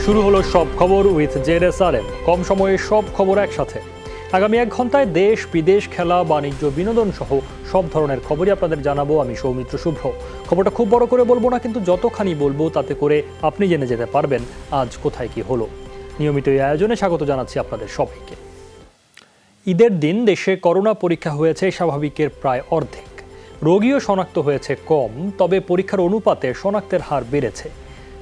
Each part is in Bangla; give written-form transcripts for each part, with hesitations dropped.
শুরু হলো সব খবর উইথ জেডএসআরএম। কম সময়ে সব খবর একসাথে। আগামী 1 ঘন্টায় দেশ বিদেশ, খেলা, বাণিজ্য, বিনোদন সহ সব ধরনের খবরই আপনাদের জানাবো আমি সৌমিত্র শুভ্র। খবরটা খুব বড় করে বলবো না, কিন্তু যতখানি বলবো তাতে করে আপনি জেনে যেতে পারবেন আজ কোথায় কি হলো। নিয়মিত এই আয়োজনে স্বাগত জানাচ্ছি আপনাদের সবাইকে। ঈদের দিন দেশে করোনা পরীক্ষা হয়েছে স্বাভাবিকের প্রায় অর্ধেক। রোগীও শনাক্ত হয়েছে কম, তবে পরীক্ষার অনুপাতে শনাক্তের হার বেড়েছে।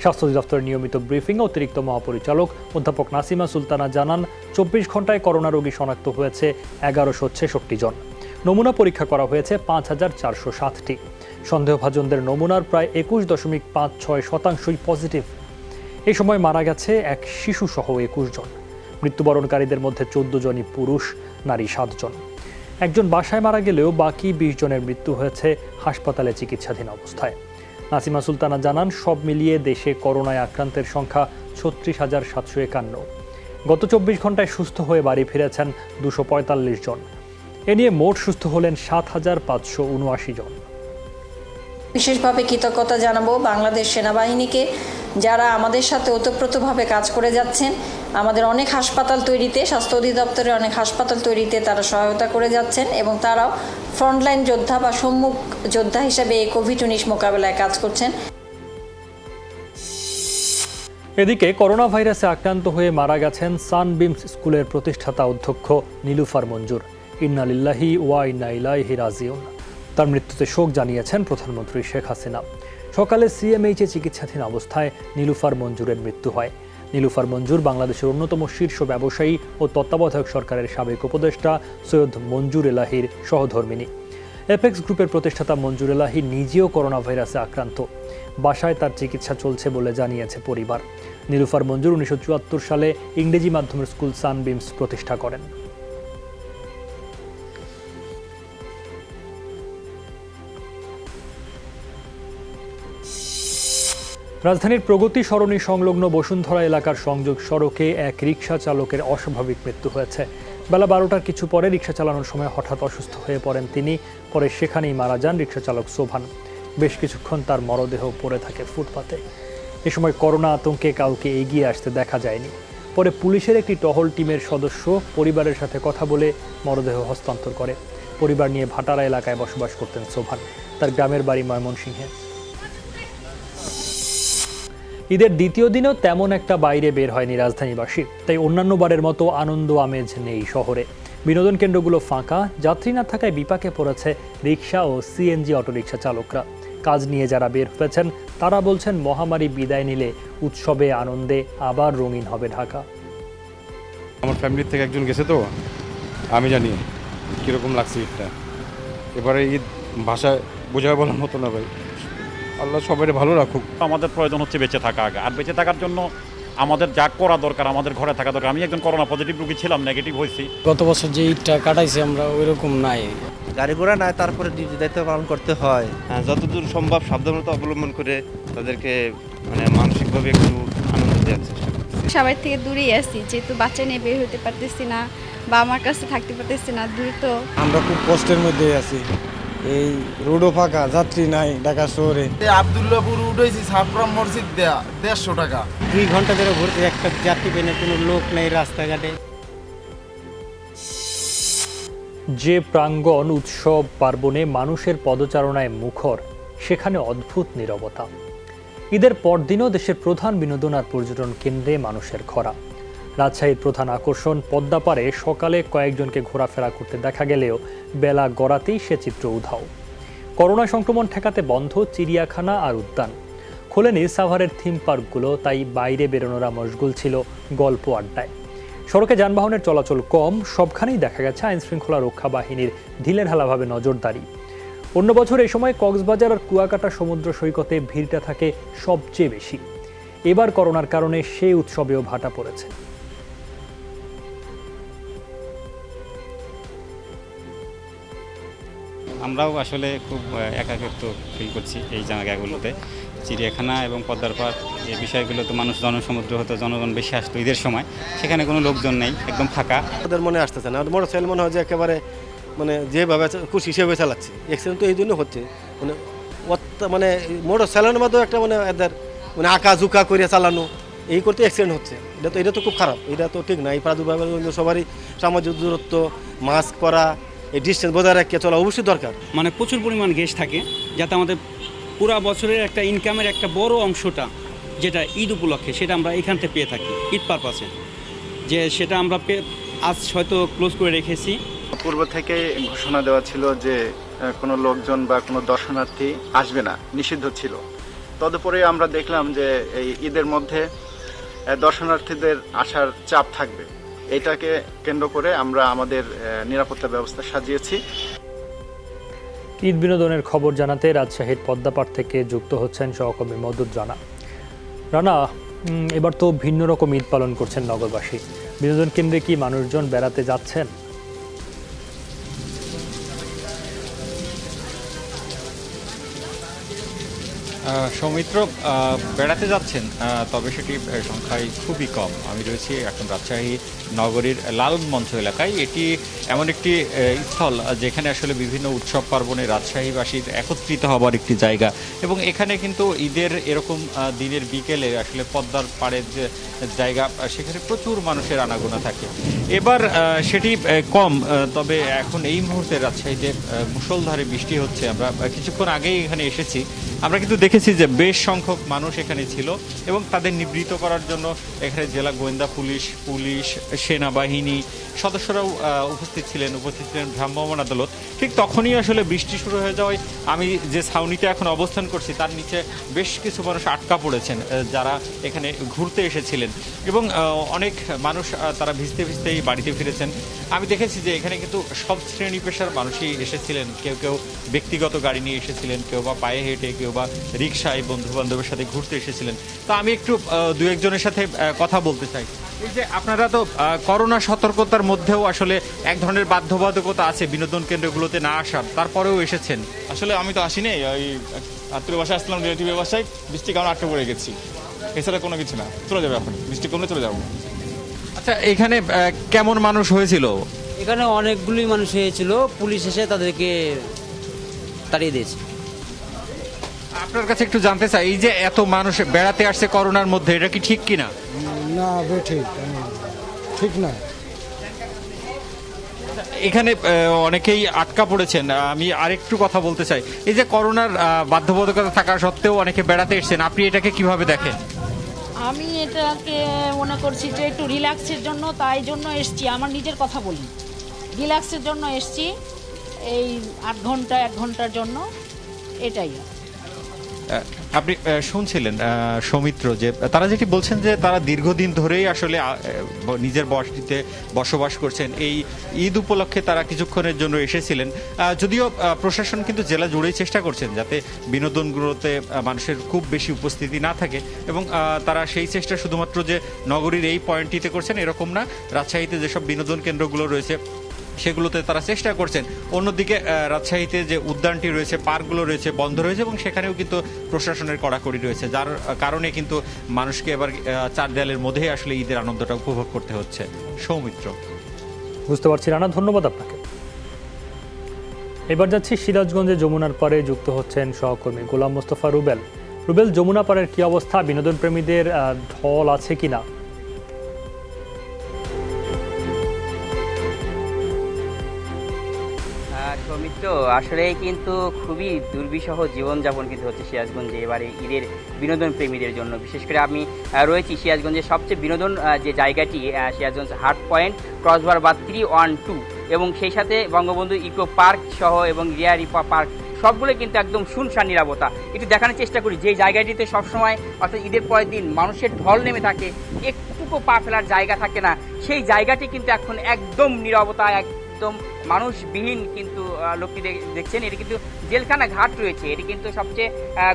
স্বাস্থ্য অধিদপ্তরের নিয়মিত ব্রিফিংয়ে অতিরিক্ত মহাপরিচালক অধ্যাপক নাসিমা সুলতানা জানান, 24 ঘন্টায় করোনা রোগী শনাক্ত হয়েছে 1166 জন। নমুনা পরীক্ষা করা হয়েছে 5407টি। সন্দেহভাজনদের নমুনার প্রায় 21.56% পজিটিভ। এই সময় মারা গেছে এক শিশুসহ 21 জন। মৃত্যুবরণকারীদের মধ্যে 14 জনই পুরুষ, নারী 7 জন। একজন বাসায় মারা গেলেও বাকি 20 জনের মৃত্যু হয়েছে হাসপাতালে চিকিৎসাধীন অবস্থায়। নাসিমা সুলতানা জানান, সব মিলিয়ে দেশে করোনায় আক্রান্তের সংখ্যা 36,751। গত 24 ঘন্টায় সুস্থ হয়ে বাড়ি ফিরেছেন 245 জন। এ নিয়ে মোট সুস্থ হলেন 7,579 জন। বিশেষভাবে কৃতজ্ঞতা জানাবো বাংলাদেশ সেনাবাহিনীকে, যারা আমাদের সাথে ওতপ্রোতভাবে কাজ করে যাচ্ছেন। আমাদের অনেক হাসপাতাল তৈরিতে, স্বাস্থ্য অধিদপ্তরের অনেক হাসপাতাল তৈরিতে তারা সহায়তা করে যাচ্ছেন এবং তারাও ফ্রন্টলাইন যোদ্ধা বা সম্মুখ যোদ্ধা হিসেবে এই কোভিড-19 মোকাবেলায় কাজ করছেন। এদিকে করোনা ভাইরাসে আক্রান্ত হয়ে মারা গেছেন সানবিমস স্কুলের প্রতিষ্ঠাতা অধ্যক্ষ নীলুফার মঞ্জুর। ইন্না লিল্লাহি ওয়া ইন্না ইলাইহি রাজিউন। তার মৃত্যুতে শোক জানিয়েছেন প্রধানমন্ত্রী শেখ হাসিনা। সকালে সিএমএইচে চিকিৎসাধীন অবস্থায় নীলুফার মঞ্জুরের মৃত্যু হয়। নীলুফার মঞ্জুর বাংলাদেশের অন্যতম শীর্ষ ব্যবসায়ী ও তত্ত্বাবধায়ক সরকারের সাবেক উপদেষ্টা সৈয়দ মঞ্জুর এলাহির সহধর্মিণী। এপেক্স গ্রুপের প্রতিষ্ঠাতা মঞ্জুর এলাহি নিজেও করোনা ভাইরাসে আক্রান্ত। বাসায় তার চিকিৎসা চলছে বলে জানিয়েছে পরিবার। নীলুফার মঞ্জুর 1974 সালে ইংরেজি মাধ্যমের স্কুল সানবিমস প্রতিষ্ঠা করেন। রাজধানীর প্রগতি সরণি সংলগ্ন বসুন্ধরা এলাকার সংযোগ সড়কে এক রিকশা চালকের অস্বাভাবিক মৃত্যু হয়েছে। বেলা 12টার কিছু পরে রিকশা চালানোর সময় হঠাৎ অসুস্থ হয়ে পড়েন তিনি। পরে সেখানেই মারা যান রিকশা চালক সোভান। বেশ কিছুক্ষণ তার মরদেহ পড়ে থাকে ফুটপাতে। এ সময় করোনা আতঙ্কে কাউকে এগিয়ে আসতে দেখা যায়নি। পরে পুলিশের একটি টহল টিমের সদস্য পরিবারের সাথে কথা বলে মরদেহ হস্তান্তর করে। পরিবার নিয়ে ভাটারা এলাকায় বসবাস করতেন সোভান। তার গ্রামের বাড়ি ময়মনসিংহে। ঈদের দ্বিতীয় দিনেও তেমন একটা বাইরে বের হয়নি রাজধানীবাসী। তাই অন্যান্য বারের মতো আনন্দ আমেজ নেই শহরে। বিনোদন কেন্দ্রগুলো ফাঁকা। যাত্রী না থাকায় বিপাকে পড়েছে রিকশা ও সিএনজি অটোরিকশা চালকরা। কাজ নিয়ে যারা বের হয়েছেন তারা বলছেন, মহামারী বিদায় নিলে উৎসবে আনন্দে আবার রঙিন হবে ঢাকা। আমার ফ্যামিলির থেকে একজন গেছে, তো আমি জানি কীরকম লাগছে ঈদটা। এবারে ঈদ ভাষায় বোঝায় বলার মতো না ভাই। আল্লাহ সবাই ভালো রাখুক। আমাদের প্রয়োজন হচ্ছে বেঁচে থাকা আগে, আর বেঁচে থাকার জন্য আমাদের যা করা দরকার, আমাদের ঘরে থাকা দরকার। আমি একজন করোনা পজিটিভ রোগী ছিলাম, নেগেটিভ হয়েছি। গত বছর যে ঈদটা কাটাইছি আমরা ওইরকম নাই। গাড়ি ঘোড়া নাই, তারপরে ডিউটি দায়িত্ব পালন করতে হয়। যতদূর সম্ভব সাবধানতা অবলম্বন করে তাদেরকে মানসিকভাবে একটু আনন্দ দেওয়ার চেষ্টা করছি। সবার থেকে দূরেই আছি, যেহেতু বাচ্চা নিয়ে বের হতে পারতেছি না বা আমার কাছে থাকতে পারতেছি না, দূরে তো আমরা খুব কষ্টের মধ্যে আছি। এই রোডও ফাঁকা, যাত্রী নাই ঢাকা শহরে। আব্দুল্লাহপুর উঠেছি সাফরাম মসজিদ দেয়া 150 টাকা। 2 ঘন্টা ধরে ঘুরতে, একটা যাত্রী পেনে কোনো লোক নেই রাস্তাঘাটে। যে প্রাঙ্গণ উৎসব পার্বণে মানুষের পদচারণায় মুখর, সেখানে অদ্ভুত নীরবতা। ঈদের পরদিনও দেশের প্রধান বিনোদন আর পর্যটন কেন্দ্রে মানুষের খরা। রাজশাহীর প্রধান আকর্ষণ পদ্মাপাড়ে সকালে কয়েকজনকে ঘোরাফেরা করতে দেখা গেলেও বেলা গড়াতেই সে চিত্র উধাও। করোনা সংক্রমণ ঠেকাতে বন্ধ চিড়িয়াখানা আর উদ্যান। খোলেনি সাভারের থিম পার্কগুলো, তাই বাইরে বেরোনোরা মশগুল ছিল গল্প আড্ডায়। সড়কে যানবাহনের চলাচল কম, সবখানেই দেখা গেছে আইনশৃঙ্খলা রক্ষা বাহিনীর ঢিলেঢালাভাবে নজরদারি। অন্য বছর এই সময় কক্সবাজার আর কুয়াকাটা সমুদ্র সৈকতে ভিড়টা থাকে সবচেয়ে বেশি। এবার করোনার কারণে সেই উৎসবেও ভাটা পড়েছে। আমরাও আসলে খুব একাকিত্ব ফিল করছি এই জায়গাগুলোতে। চিড়িয়াখানা এবং পদ্মার পাড়, এই বিষয়গুলো তো মানুষ জনসমুদ্র হতো, জনগণ বেশি আসতো ঈদের সময়। সেখানে কোনো লোকজন নেই, একদম ফাঁকা। ওদের মনে আসতেছে না, মোটরসাইকেল মনে হয় যে একেবারে যেভাবে খুশি হিসেবে চালাচ্ছে। অ্যাক্সিডেন্ট তো এই জন্য হচ্ছে, মোটর চালানোর মধ্যেও একটা এদের আঁকা ঝুঁকা করে চালানো, এই করতে অ্যাক্সিডেন্ট হচ্ছে। এটা তো খুব খারাপ, এটা তো ঠিক না। এই প্রাদুর্ভাবের জন্য সবারই সামাজিক দূরত্ব, মাস্ক পরা, এই ডিস্টেন্স বজায় রাখতে চলা অবশ্যই দরকার। মানে প্রচুর পরিমাণ গ্যাস থাকে, যাতে আমাদের পুরা বছরের একটা ইনকামের একটা বড় অংশটা যেটা ঈদ উপলক্ষে সেটা আমরা এখান থেকে পেয়ে থাকি ঈদ পারপাসে, যে সেটা আমরা আজ হয়তো ক্লোজ করে রেখেছি। পূর্ব থেকে ঘোষণা দেওয়া ছিল যে কোনো লোকজন বা কোনো দর্শনার্থী আসবে না, নিষিদ্ধ ছিল। তদুপরি আমরা দেখলাম যে এই ঈদের মধ্যে দর্শনার্থীদের আসার চাপ থাকবে। এটাকে কেন্দ্র করে আমরা আমাদের নিরাপত্তা ব্যবস্থা সাজিয়েছি। ঈদ বিনোদনের খবর জানাতে রাজশাহীর পদ্মাপাড় থেকে যুক্ত হচ্ছেন সহকর্মী মদুদ রানা। রানা, এবার তো ভিন্ন রকম ঈদ পালন করছেন নগরবাসী। বিনোদন কেন্দ্রে কি মানুষজন বেড়াতে যাচ্ছেন? সৌমিত্র, বেড়াতে যাচ্ছেন, তবে সেটি সংখ্যায় খুবই কম। আমি রয়েছি এখন রাজশাহী নগরীর লালন মঞ্চ এলাকায়। এটি এমন একটি স্থল যেখানে আসলে বিভিন্ন উৎসব পার্বণে রাজশাহীবাসীর একত্রিত হবার একটি জায়গা, এবং এখানে কিন্তু ঈদের এরকম দিনের বিকেলে আসলে পদ্মার পাড়ের যে জায়গা, সেখানে প্রচুর মানুষের আনাগোনা থাকে। এবার সেটি কম, তবে এখন এই মুহূর্তে রাজশাহীতে মুষলধারে বৃষ্টি হচ্ছে। আমরা কিছুক্ষণ আগেই এখানে এসেছি, আমরা কিন্তু দেখেছি যে বেশ সংখ্যক মানুষ এখানে ছিল এবং তাদের নিবৃত্ত করার জন্য এখানে জেলা গোয়েন্দা পুলিশ, সেনাবাহিনী সদস্যরাও উপস্থিত ছিলেন ভ্রাম্যমাণ আদালত। ঠিক তখনই আসলে বৃষ্টি শুরু হয়ে যাওয়ায় আমি যে ছাউনিতে এখন অবস্থান করছি তার নিচে বেশ কিছু মানুষ আটকা পড়েছেন, যারা এখানে ঘুরতে এসেছিলেন, এবং অনেক মানুষ তারা ভিজতে ভিজতেই বাড়িতে ফিরেছেন। আমি দেখেছি যে এখানে কিন্তু সব শ্রেণী পেশার মানুষই এসেছিলেন। কেউ ব্যক্তিগত গাড়ি নিয়ে এসেছিলেন, কেউ বা পায়ে হেঁটে, কেউ বা রিক্সায় বন্ধু বান্ধবের সাথে ঘুরতে এসেছিলেন। তো আমি একটু দু একজনের সাথে কথা বলতে চাই। এই যে আপনারা তো করোনা সতর্কতার মধ্যেও আসলে এক ধরনের বাধ্যবাধকতা আছে বিনোদন কেন্দ্রগুলোতে না আসার, তারপরেও এসেছেন। আসলে আমি তো আসিনি, ওই আত্মীয় বাসায় আসলাম, রিলেটিভের বাসায়, বৃষ্টির কারণে আটকে পড়ে গেছি। এছাড়া কোনো কিছু না, চলে যাবে এখন, বৃষ্টি কমলে চলে যাবো। আচ্ছা, এখানে কেমন মানুষ হয়েছিল? এখানে অনেকগুলি মানুষ হয়েছিল, পুলিশ এসে তাদেরকে তাড়িয়ে দিয়েছে। আপনার কাছে একটু জানতে চাই, এই যে এত মানুষ বেড়াতে আসছে করোনার মধ্যে, এটা কি ঠিক কিনা? না, ঠিক না। এখানে অনেকেই আটকা পড়েছেন। আমি আরেকটু কথা বলতে চাই, এই যে করোনার বাধ্যবাধকতা থাকা সত্ত্বেও অনেকে বেড়াতে এসেছেন, আপনি এটাকে কিভাবে দেখেন? আমি এটাকে মনে করছি যে একটু রিল্যাক্সের জন্য, তাই জন্য এসছি। আমার নিজের কথা বলি, রিল্যাক্সের জন্য এসছি, এই 1 ঘন্টার জন্য, এটাই। আপনি শুনছিলেন সৌমিত্র, যে তারা যেটি বলছেন যে তারা দীর্ঘদিন ধরেই আসলে নিজের বসতিতে বসবাস করছেন। এই ঈদ উপলক্ষে তারা কিছুক্ষণের জন্য এসেছিলেন, যদিও প্রশাসন কিন্তু জেলা জুড়েই চেষ্টা করছেন যাতে বিনোদনগুলোতে মানুষের খুব বেশি উপস্থিতি না থাকে, এবং তারা সেই চেষ্টা শুধুমাত্র যে নগরীর এই পয়েন্টটিতে করছেন এরকম না, রাজশাহীতে যেসব বিনোদন কেন্দ্রগুলো রয়েছে সেগুলোতে তারা চেষ্টা করছেন। অন্যদিকে রাজশাহীতে যে উদ্যানটি রয়েছে, পার্কগুলো রয়েছে, বন্ধ রয়েছে, এবং সেখানেও কিন্তু প্রশাসনের কড়াকড়ি রয়েছে, যার কারণে কিন্তু মানুষকে এবার চার দেয়ালের মধ্যেই আসলে ঈদের আনন্দটা উপভোগ করতে হচ্ছে। সৌমিত্র, বুঝতে পারছি রানা, ধন্যবাদ আপনাকে। এবার যাচ্ছি সিরাজগঞ্জে, যমুনার পাড়ে যুক্ত হচ্ছেন সহকর্মী গোলাম মোস্তফা রুবেল। রুবেল, যমুনা পাড়ের কি অবস্থা? বিনোদন প্রেমীদের ঢল আছে কিনা? সৌমিত্র, আসলে কিন্তু খুবই দুর্বিষহ জীবনযাপন কিন্তু হচ্ছে সিরাজগঞ্জে এবারে ঈদের বিনোদন প্রেমীদের জন্য। বিশেষ করে আমি রয়েছি সিরাজগঞ্জের সবচেয়ে বিনোদন যে জায়গাটি, সিরাজগঞ্জ হাট পয়েন্ট, ক্রসবার বা 312, এবং সেই সাথে বঙ্গবন্ধু ইকো পার্ক সহ এবং রিয়া রিপা পার্ক, সবগুলো কিন্তু একদম শুনশান নীরবতা। একটু দেখানোর চেষ্টা করি যে জায়গাটিতে সবসময় অর্থাৎ ঈদের পরের দিন মানুষের ঢল নেমে থাকে, একটুকু পা ফেলার জায়গা থাকে না, সেই জায়গাটি কিন্তু এখন একদম নীরবতা, একদম মানুষবিহীন কিন্তু লোকটি দেখছেন। এটি কিন্তু জেলখানা ঘাট রয়েছে, এটি কিন্তু সবচেয়ে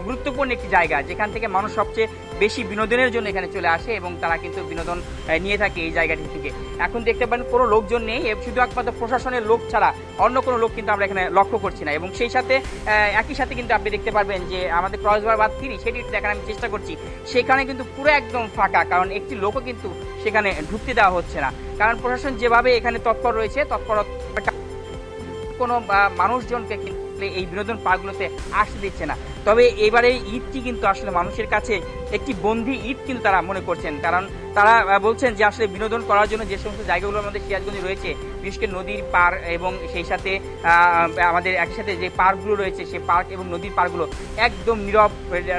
গুরুত্বপূর্ণ একটি জায়গা যেখান থেকে মানুষ সবচেয়ে বেশি বিনোদনের জন্য এখানে চলে আসে এবং তারা কিন্তু বিনোদন নিয়ে থাকে এই জায়গাটি থেকে। এখন দেখতে পারেন কোনো লোকজন নেই, শুধু একমাত্র প্রশাসনের লোক ছাড়া অন্য কোনো লোক কিন্তু আমরা এখানে লক্ষ্য করছি না। এবং সেই সাথে একই সাথে কিন্তু আপনি দেখতে পারবেন যে আমাদের ক্রসবার বা 3 সেটি দেখার আমি চেষ্টা করছি, সেখানে কিন্তু পুরো একদম ফাঁকা, কারণ একটি লোকও কিন্তু সেখানে ঢুকতে দেওয়া হচ্ছে না, কারণ প্রশাসন যেভাবে এখানে তৎপর রয়েছে, কোনো মানুষজনকে কিন্তু এই বিনোদন পার্কগুলোতে আসতে দিচ্ছে না। তবে এবারে ঈদটি কিন্তু আসলে মানুষের কাছে একটি বন্দি ঈদ কিন্তু তারা মনে করছেন, কারণ তারা বলছেন যে আসলে বিনোদন করার জন্য যে সমস্ত জায়গাগুলো আমাদের সিরাজগঞ্জে রয়েছে, বিশেষ করে নদীর পার এবং সেই সাথে আমাদের একই সাথে যে পার্কগুলো রয়েছে সেই পার্ক এবং নদীর পার্কগুলো একদম নীরব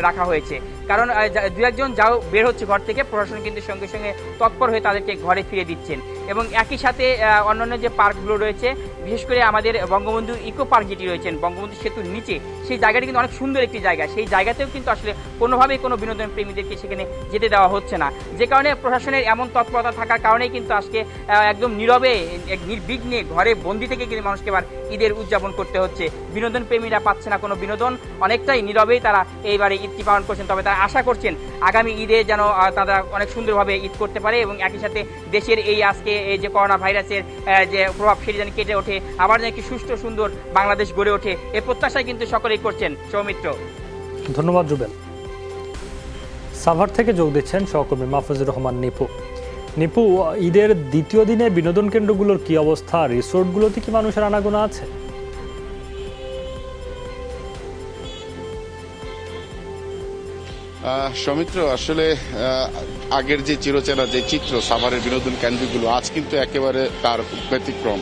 রাখা হয়েছে। কারণ দু একজন যাও বের হচ্ছে ঘর থেকে, প্রশাসন কিন্তু সঙ্গে সঙ্গে তৎপর হয়ে তাদেরকে ঘরে ফিরে দিচ্ছেন। এবং একই সাথে অন্যান্য যে পার্কগুলো রয়েছে, বিশেষ করে আমাদের বঙ্গবন্ধু ইকো পার্ক যেটি রয়েছেন বঙ্গবন্ধু সেতুর নিচে, সেই জায়গাটি কিন্তু অনেক সুন্দর একটি জায়গা। সেই জায়গাতেও কিন্তু আসলে কোনোভাবেই কোনো বিনোদন প্রেমীদেরকে সেখানে যেতে দেওয়া হচ্ছে না, যে কারণে প্রশাসনের এমন তৎপরতা থাকার কারণেই কিন্তু আজকে একদম নীরবে নির্বিঘ্নে ঘরে বন্দি থেকে কিন্তু মানুষকে এবার ঈদের উদযাপন করতে হচ্ছে। বিনোদন প্রেমীরা পাচ্ছে না কোনো বিনোদন, অনেকটাই নীরবেই তারা এইবারে ঈদটি পালন করছেন। তবে তারা আশা করছেন আগামী ঈদে যেন তারা অনেক সুন্দরভাবে ঈদ করতে পারে এবং একই সাথে দেশের এই আজকে এই যে করোনা ভাইরাসের যে প্রভাব সেটি যেন কেটে ওঠে, আবার যেন একটি সুষ্ঠু সুন্দর বাংলাদেশ গড়ে ওঠে, এই প্রত্যাশায় কিন্তু সকলেই করছেন। সৌমিত্র। ধন্যবাদ রুবেল। সাভার থেকে যোগ দিচ্ছেন সহকর্মী মাহফুজুর রহমান নিপু। নিপু, ঈদের দ্বিতীয় দিনে বিনোদন কেন্দ্রগুলোর কি অবস্থা? রিসোর্টগুলোতে কি মানুষের আনাগোনা আছে? সৌমিত্র, আসলে আগের যে চিরচেনা যে চিত্র সাভারের বিনোদন কেন্দ্রগুলো, আজ কিন্তু একেবারে তার ব্যতিক্রম।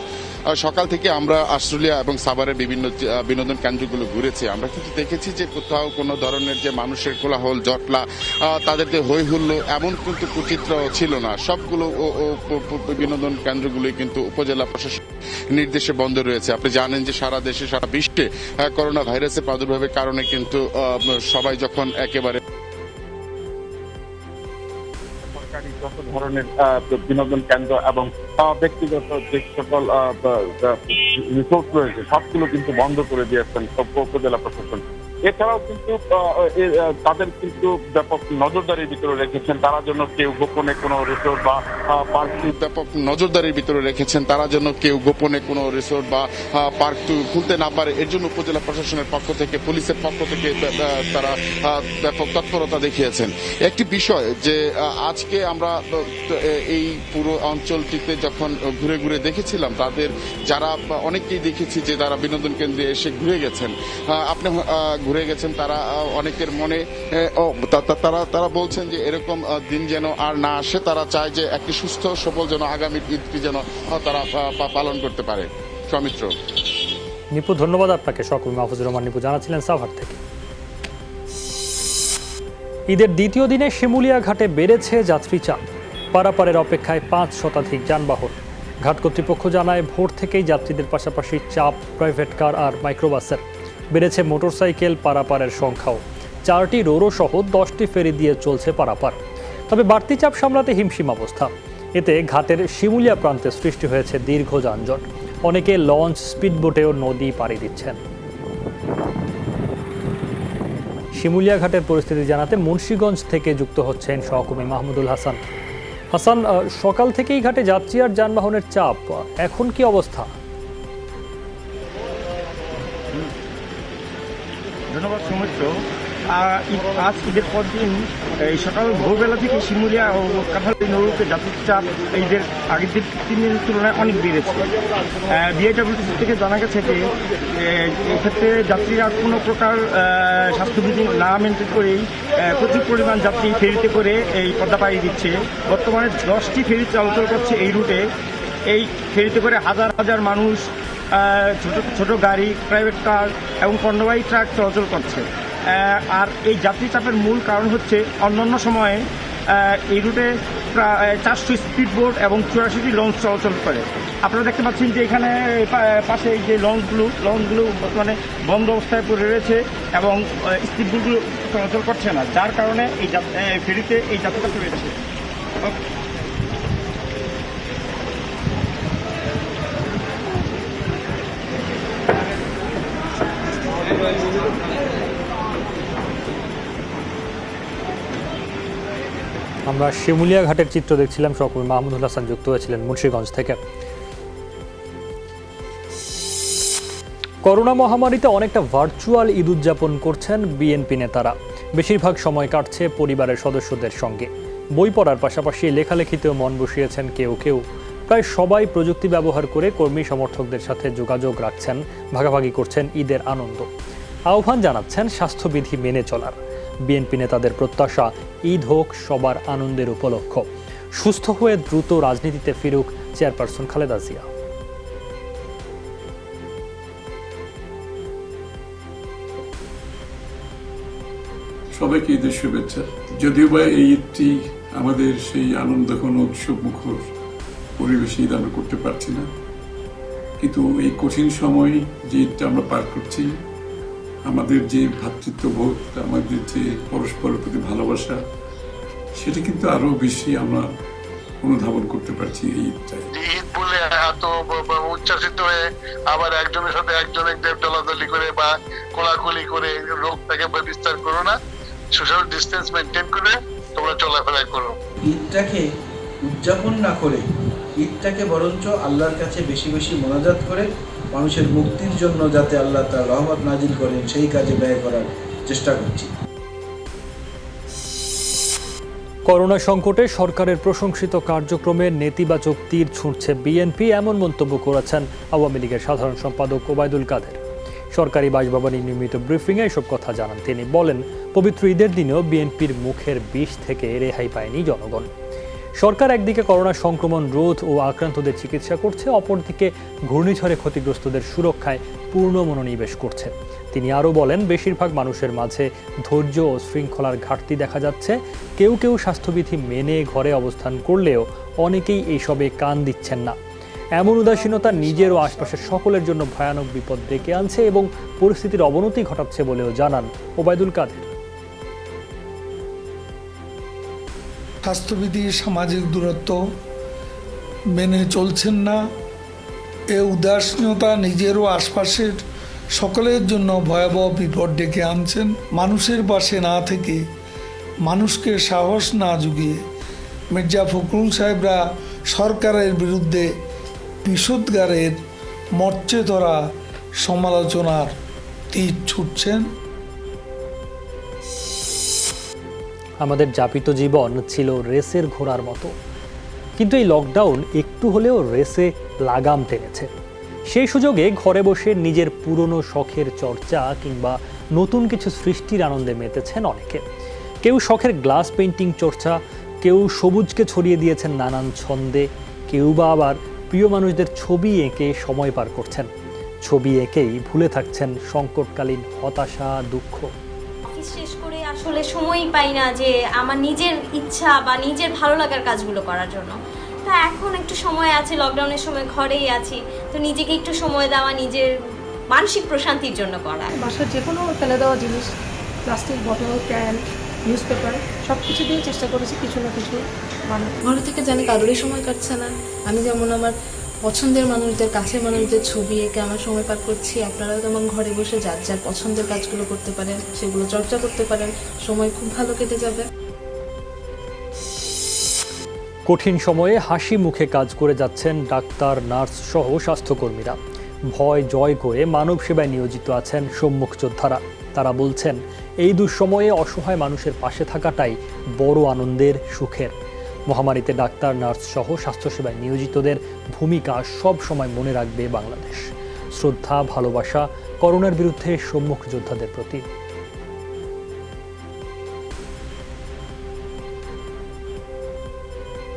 সকাল থেকে আমরা আশুলিয়া এবং সাভারের বিভিন্ন বিনোদন কেন্দ্রগুলো ঘুরেছি। আমরা কিন্তু দেখেছি যে কোথাও কোনো ধরনের যে মানুষের কোলাহল, জটলা, তাদের যে হৈ হুল্লো, এমন কিন্তু কুচিত্র ছিল না। সবগুলো বিনোদন কেন্দ্রগুলোই কিন্তু উপজেলা প্রশাসন নির্দেশে বন্ধ রয়েছে। আপনি জানেন যে সারা দেশে সারা বিশ্বে করোনা ভাইরাসের প্রাদুর্ভাবের কারণে কিন্তু সবাই যখন একেবারে যত ধরনের বিনোদন কেন্দ্র এবং ব্যক্তিগত যে সকল রিসোর্ট রয়েছে সবগুলো কিন্তু বন্ধ করে দিয়েছেন উপজেলা প্রশাসন। এছাড়াও কিন্তু তাদের কিন্তু ব্যাপক নজরদারির ভিতরে রেখেছেন, তারা যেন কেউ গোপনে কোনো রিসোর্ট বা পার্ক ব্যাপক নজরদারির ভিতরে রেখেছেন, তারা যেন কেউ গোপনে কোনো রিসোর্ট বা পার্ক খুলতে না পারে। এর জন্য উপজেলা প্রশাসনের পক্ষ থেকে, পুলিশের পক্ষ থেকে তারা ব্যাপক তৎপরতা দেখিয়েছেন। একটি বিষয় যে আজকে আমরা এই পুরো অঞ্চলটিতে যখন ঘুরে ঘুরে দেখেছিলাম, তাদের যারা অনেককেই দেখেছি যে তারা বিনোদন কেন্দ্রে এসে ঘুরে গেছেন, আপনি ঘুরে গেছেন, তারা অনেকের মনে তারা বলছেন যে এরকম দিন যেন আর না আসে। তারা চায় যে একটি সুস্থ সবল যেন আগামী ঈদটি যেন তারা পালন করতে পারে। সৌমিত্র। নিপু, ধন্যবাদ আপনাকে। সহকর্মী মাহফুজুর রহমান নিপু জানাচ্ছিলেন সাভার থেকে। ঈদের দ্বিতীয় দিনে শিমুলিয়া ঘাটে বেড়েছে যাত্রী চাপ। পারাপারের অপেক্ষায় 5 শতাধিক যানবাহন। ঘাট কর্তৃপক্ষ জানায় ভোর থেকেই যাত্রীদের পাশাপাশি চাপ প্রাইভেট কার আর মাইক্রোবাসের। বেড়েছে মোটরসাইকেল পারাপারের সংখ্যাও। 4টি রোরো সহ 10টি ফেরি দিয়ে চলছে পারাপার। তবে বাড়তি চাপ সামলাতে হিমশিম অবস্থা। এতে ঘাটের শিমুলিয়া প্রান্তে সৃষ্টি হয়েছে দীর্ঘ যানজট। অনেকে লঞ্চ, স্পিডবোটেও নদী পাড়ি দিচ্ছেন। শিমুলিয়া ঘাটের পরিস্থিতি জানাতে মুন্সিগঞ্জ থেকে যুক্ত হচ্ছেন সহকর্মী মাহমুদুল হাসান। হাসান, সকাল থেকেই ঘাটে যাত্রী আর যানবাহনের চাপ, এখন কি অবস্থা? ধন্যবাদ সৌমিত্র। আজ ঈদের পর দিন এই সকাল ভোরবেলা থেকে শিমুলিয়া ও কাঁঠালী নৌরুকে যাত্রীর চাপ ঈদের আগের 3 দিনের তুলনায় অনেক বেড়েছে। বিআইডব্লিউটিসি থেকে জানা গেছে যে এক্ষেত্রে যাত্রীরা কোনো প্রকার স্বাস্থ্যবিধি না মেনটেন করেই প্রচুর পরিমাণ যাত্রী ফেরিতে করে এই পদ্মা পাড়ি দিচ্ছে। বর্তমানে 10টি ফেরি চলাচল করছে এই রুটে। এই ফেরিতে করে হাজার হাজার মানুষ, ছোট গাড়ি, প্রাইভেট কার এবং পণ্যবাহী ট্রাক চলাচল করছে। আর এই যাত্রী চাপের মূল কারণ হচ্ছে অন্যান্য সময়ে এই রুটে প্রায় 400 স্পিডবোট এবং 84টি লঞ্চ চলাচল করে। আপনারা দেখতে পাচ্ছেন যে এখানে পাশে এই যে লঞ্চগুলো বর্তমানে বন্ধ অবস্থায় পড়ে রয়েছে এবং স্পিডবোটগুলো চলাচল করছে না, যার কারণে এই ফেরিতে এই যাত্রীটা রয়েছে। আমরা শিমুলিয়া ঘাটের চিত্র দেখছিলাম। সহকর্মী মাহমুদুল হাসান যুক্ত হয়েছিলেন মুন্সিগঞ্জ থেকে। করোনা মহামারীতে অনেকটা ভার্চুয়াল ঈদ উদযাপন করছেন বিএনপি নেতারা। বেশিরভাগ সময় কাটছে পরিবারের সদস্যদের সঙ্গে। বই পড়ার পাশাপাশি লেখালেখিতেও মন বসিয়েছেন কেউ কেউ। প্রায় সবাই প্রযুক্তি ব্যবহার করে কর্মী সমর্থকদের সাথে যোগাযোগ রাখছেন, ভাগাভাগি করছেন ঈদের আনন্দ। আহ্বান জানাচ্ছেন স্বাস্থ্যবিধি মেনে চলার। বিএনপি নেতাদের প্রত্যাশা ঈদ হোক সবার আনন্দের উপলক্ষ। সুস্থ হয়ে দ্রুত রাজনীতিতে ফিরুক চেয়ারপারসন খালেদা জিয়া। সবাইকে ঈদের শুভেচ্ছা। যদিও বা এই ঈদটি আমাদের সেই আনন্দঘন উৎসব মুখর পরিবেশে ঈদ আমরা করতে পারছি না, কিন্তু এই কঠিন সময় যে ঈদটা আমরা পার করছি, আমাদের যে ভ্রাতৃত্ববোধ, আমাদের যে পরস্পরের প্রতি ভালোবাসা, সেটা কিন্তু আরো বেশি আমরা অনুধাবন করতে পারছি এই ঈদটায়। ঈদ বলে এত উচ্ছ্বাসিত হয়ে আবার একজনের সাথে একজনের দলাদলি করে বা কোলাকুলি করে রোগটাকে বিস্তার করো না। সোশ্যাল ডিস্টেন্স মেনটেন করে তোমরা চলাফেরা করো। ঈদটাকে উদযাপন না করে ঈদটাকে বরঞ্চ আল্লাহর কাছে বেশি বেশি মোনাজাত করে মানুষের মুক্তির জন্য যাতে আল্লাহ তার রহমত নাজিল করেন সেই কাজে ব্যয় করার চেষ্টা করছি। করোনা সংকটে সরকারের প্রশংসিত কার্যক্রমের নেতিবাচক তীর ছুঁড়ছে বিএনপি, এমন মন্তব্য করেছেন আওয়ামী লীগের সাধারণ সম্পাদক ওবায়দুল কাদের। সরকারি বাসভবনে নিয়মিত ব্রিফিংয়ে এসব কথা জানান তিনি। বলেন, পবিত্র ঈদের দিনেও বিএনপির মুখের বিষ থেকে রেহাই পায়নি জনগণ। সরকার একদিকে করোনা সংক্রমণ রোধ ও আক্রান্তদের চিকিৎসা করছে, অপরদিকে ঘূর্ণিঝড়ে ক্ষতিগ্রস্তদের সুরক্ষায় পূর্ণ মনোনিবেশ করছে। তিনি আরও বলেন, বেশিরভাগ মানুষের মাঝে ধৈর্য ও শৃঙ্খলার ঘাটতি দেখা যাচ্ছে। কেউ কেউ স্বাস্থ্যবিধি মেনে ঘরে অবস্থান করলেও অনেকেই এইসবে কান দিচ্ছেন না। এমন উদাসীনতা নিজের ও আশপাশের সকলের জন্য ভয়ানক বিপদ ডেকে আনছে এবং পরিস্থিতির অবনতি ঘটাচ্ছে বলেও জানান ওবায়দুল কাদের। স্বাস্থ্যবিধি, সামাজিক দূরত্ব মেনে চলছেন না। এ উদাসীনতা নিজের ও আশপাশের সকলের জন্য ভয়াবহ বিপদ ডেকে আনছেন। মানুষের পাশে না থেকে, মানুষকে সাহস না জুগিয়ে মির্জা ফখরুল সাহেবরা সরকারের বিরুদ্ধে বিষোদ্গারের মরচে ধরা সমালোচনার তীর ছুটছেন। আমাদের যাপিত জীবন ছিল রেসের ঘোড়ার মতো, কিন্তু এই লকডাউন একটু হলেও রেসে লাগাম টেনেছে। সেই সুযোগে ঘরে বসে নিজের পুরনো শখের চর্চা কিংবা নতুন কিছু সৃষ্টির আনন্দে মেতেছেন অনেকে। কেউ শখের গ্লাস পেইন্টিং চর্চা, কেউ সবুজকে ছড়িয়ে দিয়েছেন নানান ছন্দে, কেউ বা আবার প্রিয় মানুষদের ছবি এঁকে সময় পার করছেন। ছবি এঁকেই ভুলে থাকছেন সংকটকালীন হতাশা, দুঃখ। অফিস শেষ করে আসলে সময়ই পাই না যে আমার নিজের ইচ্ছা বা নিজের ভালো লাগার কাজগুলো করার জন্য। তা এখন একটু সময় আছে, লকডাউনের সময় ঘরেই আছি, তো নিজেকে একটু সময় দেওয়া, নিজের মানসিক প্রশান্তির জন্য করা। বাসার যে কোনো ফেলে দেওয়া জিনিস, প্লাস্টিক বোতল, ক্যান, নিউজ পেপার, সব কিছু দিয়ে চেষ্টা করেছি কিছু না কিছু বানাতে। ঘরে থেকে জানি কারোরই সময় কাটছে না। আমি যেমন আমার পছন্দের মানুষদের, কাছের মানুষদের ছবি এঁকে আমার সময় পার করছি। আপনারাও তেমন ঘরে বসে যার যার পছন্দের কাজগুলো করতে পারেন, সেগুলো চর্চা করতে পারেন, সময় খুব ভালো কেটে যাবে। কঠিন সময়ে হাসি মুখে কাজ করে যাচ্ছেন ডাক্তার, নার্স সহ স্বাস্থ্যকর্মীরা। ভয় জয় করে মানব সেবায় নিয়োজিত আছেন সম্মুখ যোদ্ধারা। তারা বলছেন, এই দুঃসময়ে অসহায় মানুষের পাশে থাকাটাই বড় আনন্দের, সুখের। মহামারীতে ডাক্তার, নার্স সহ স্বাস্থ্যসেবায় নিয়োজিতদের ভূমিকা সব সময় মনে রাখবে বাংলাদেশ। শ্রদ্ধা, ভালোবাসা করোনার বিরুদ্ধে সম্মুখ যোদ্ধাদের প্রতি।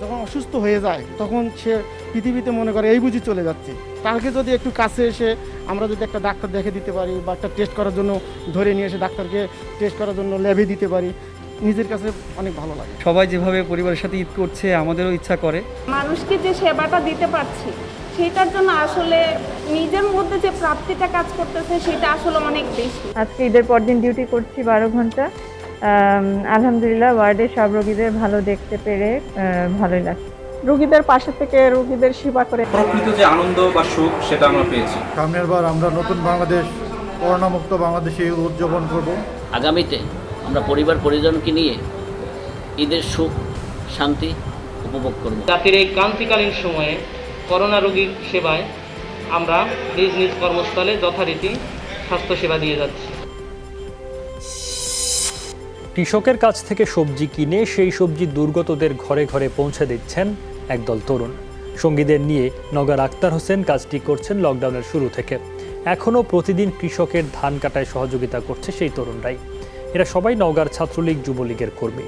যখন অসুস্থ হয়ে যায় তখন সে পৃথিবীতে মনে করে এই বুঝি চলে যাচ্ছে। তাকে যদি একটু কাছে এসে আমরা যদি একটা ডাক্তার দেখে দিতে পারি বা একটা টেস্ট করার জন্য ধরে নিয়ে এসে ডাক্তারকে টেস্ট করার জন্য ল্যাবে দিতে পারি, নিজের কাছে অনেক ভালো লাগে। সবাই যেভাবে পরিবারের সাথে ঈদ করছে, আমাদেরও ইচ্ছা করে মানুষকে যে সেবাটা দিতে পারছি সেটার জন্য আসলে নিজের মধ্যে যে প্রাপ্তিটা কাজ করতেছে সেটা আসলে অনেক বেশি। আজকে ঈদের পর দিন ডিউটি করছি 12 ঘন্টা। আলহামদুলিল্লাহ ওয়ার্ডের সব রোগীদের ভালো দেখতে পেরে ভালোই লাগছে। রোগীদের পাশে থেকে রোগীদের সেবা করে প্রকৃত যে আনন্দ বা সুখ সেটা আমরা পেয়েছি। সামনের বার আমরা নতুন বাংলাদেশ, করোনামুক্ত বাংলাদেশে উদযাপন করব। আগামীতে আমরা পরিবার পরিজনকে নিয়ে ঈদের সুখ শান্তি উপভোগ করব। জাতির এই ক্রান্তিকালীন সময়ে করোনা রোগীর সেবায় আমরা নিজ নিজ কর্মস্থলে যথারীতি স্বাস্থ্যসেবা দিয়ে যাচ্ছি। কৃষকের কাছ থেকে সবজি কিনে সেই সবজি দুর্গতদের ঘরে ঘরে পৌঁছে দিচ্ছেন একদল তরুণ। সঙ্গীদের নিয়ে নগর আক্তার হোসেন কাজটি করছেন লকডাউনের শুরু থেকে। এখনও প্রতিদিন কৃষকের ধান কাটায় সহযোগিতা করছে সেই তরুণরাই। এরা সবাই নওগাঁর ছাত্রলীগ যুবলীগের কর্মী।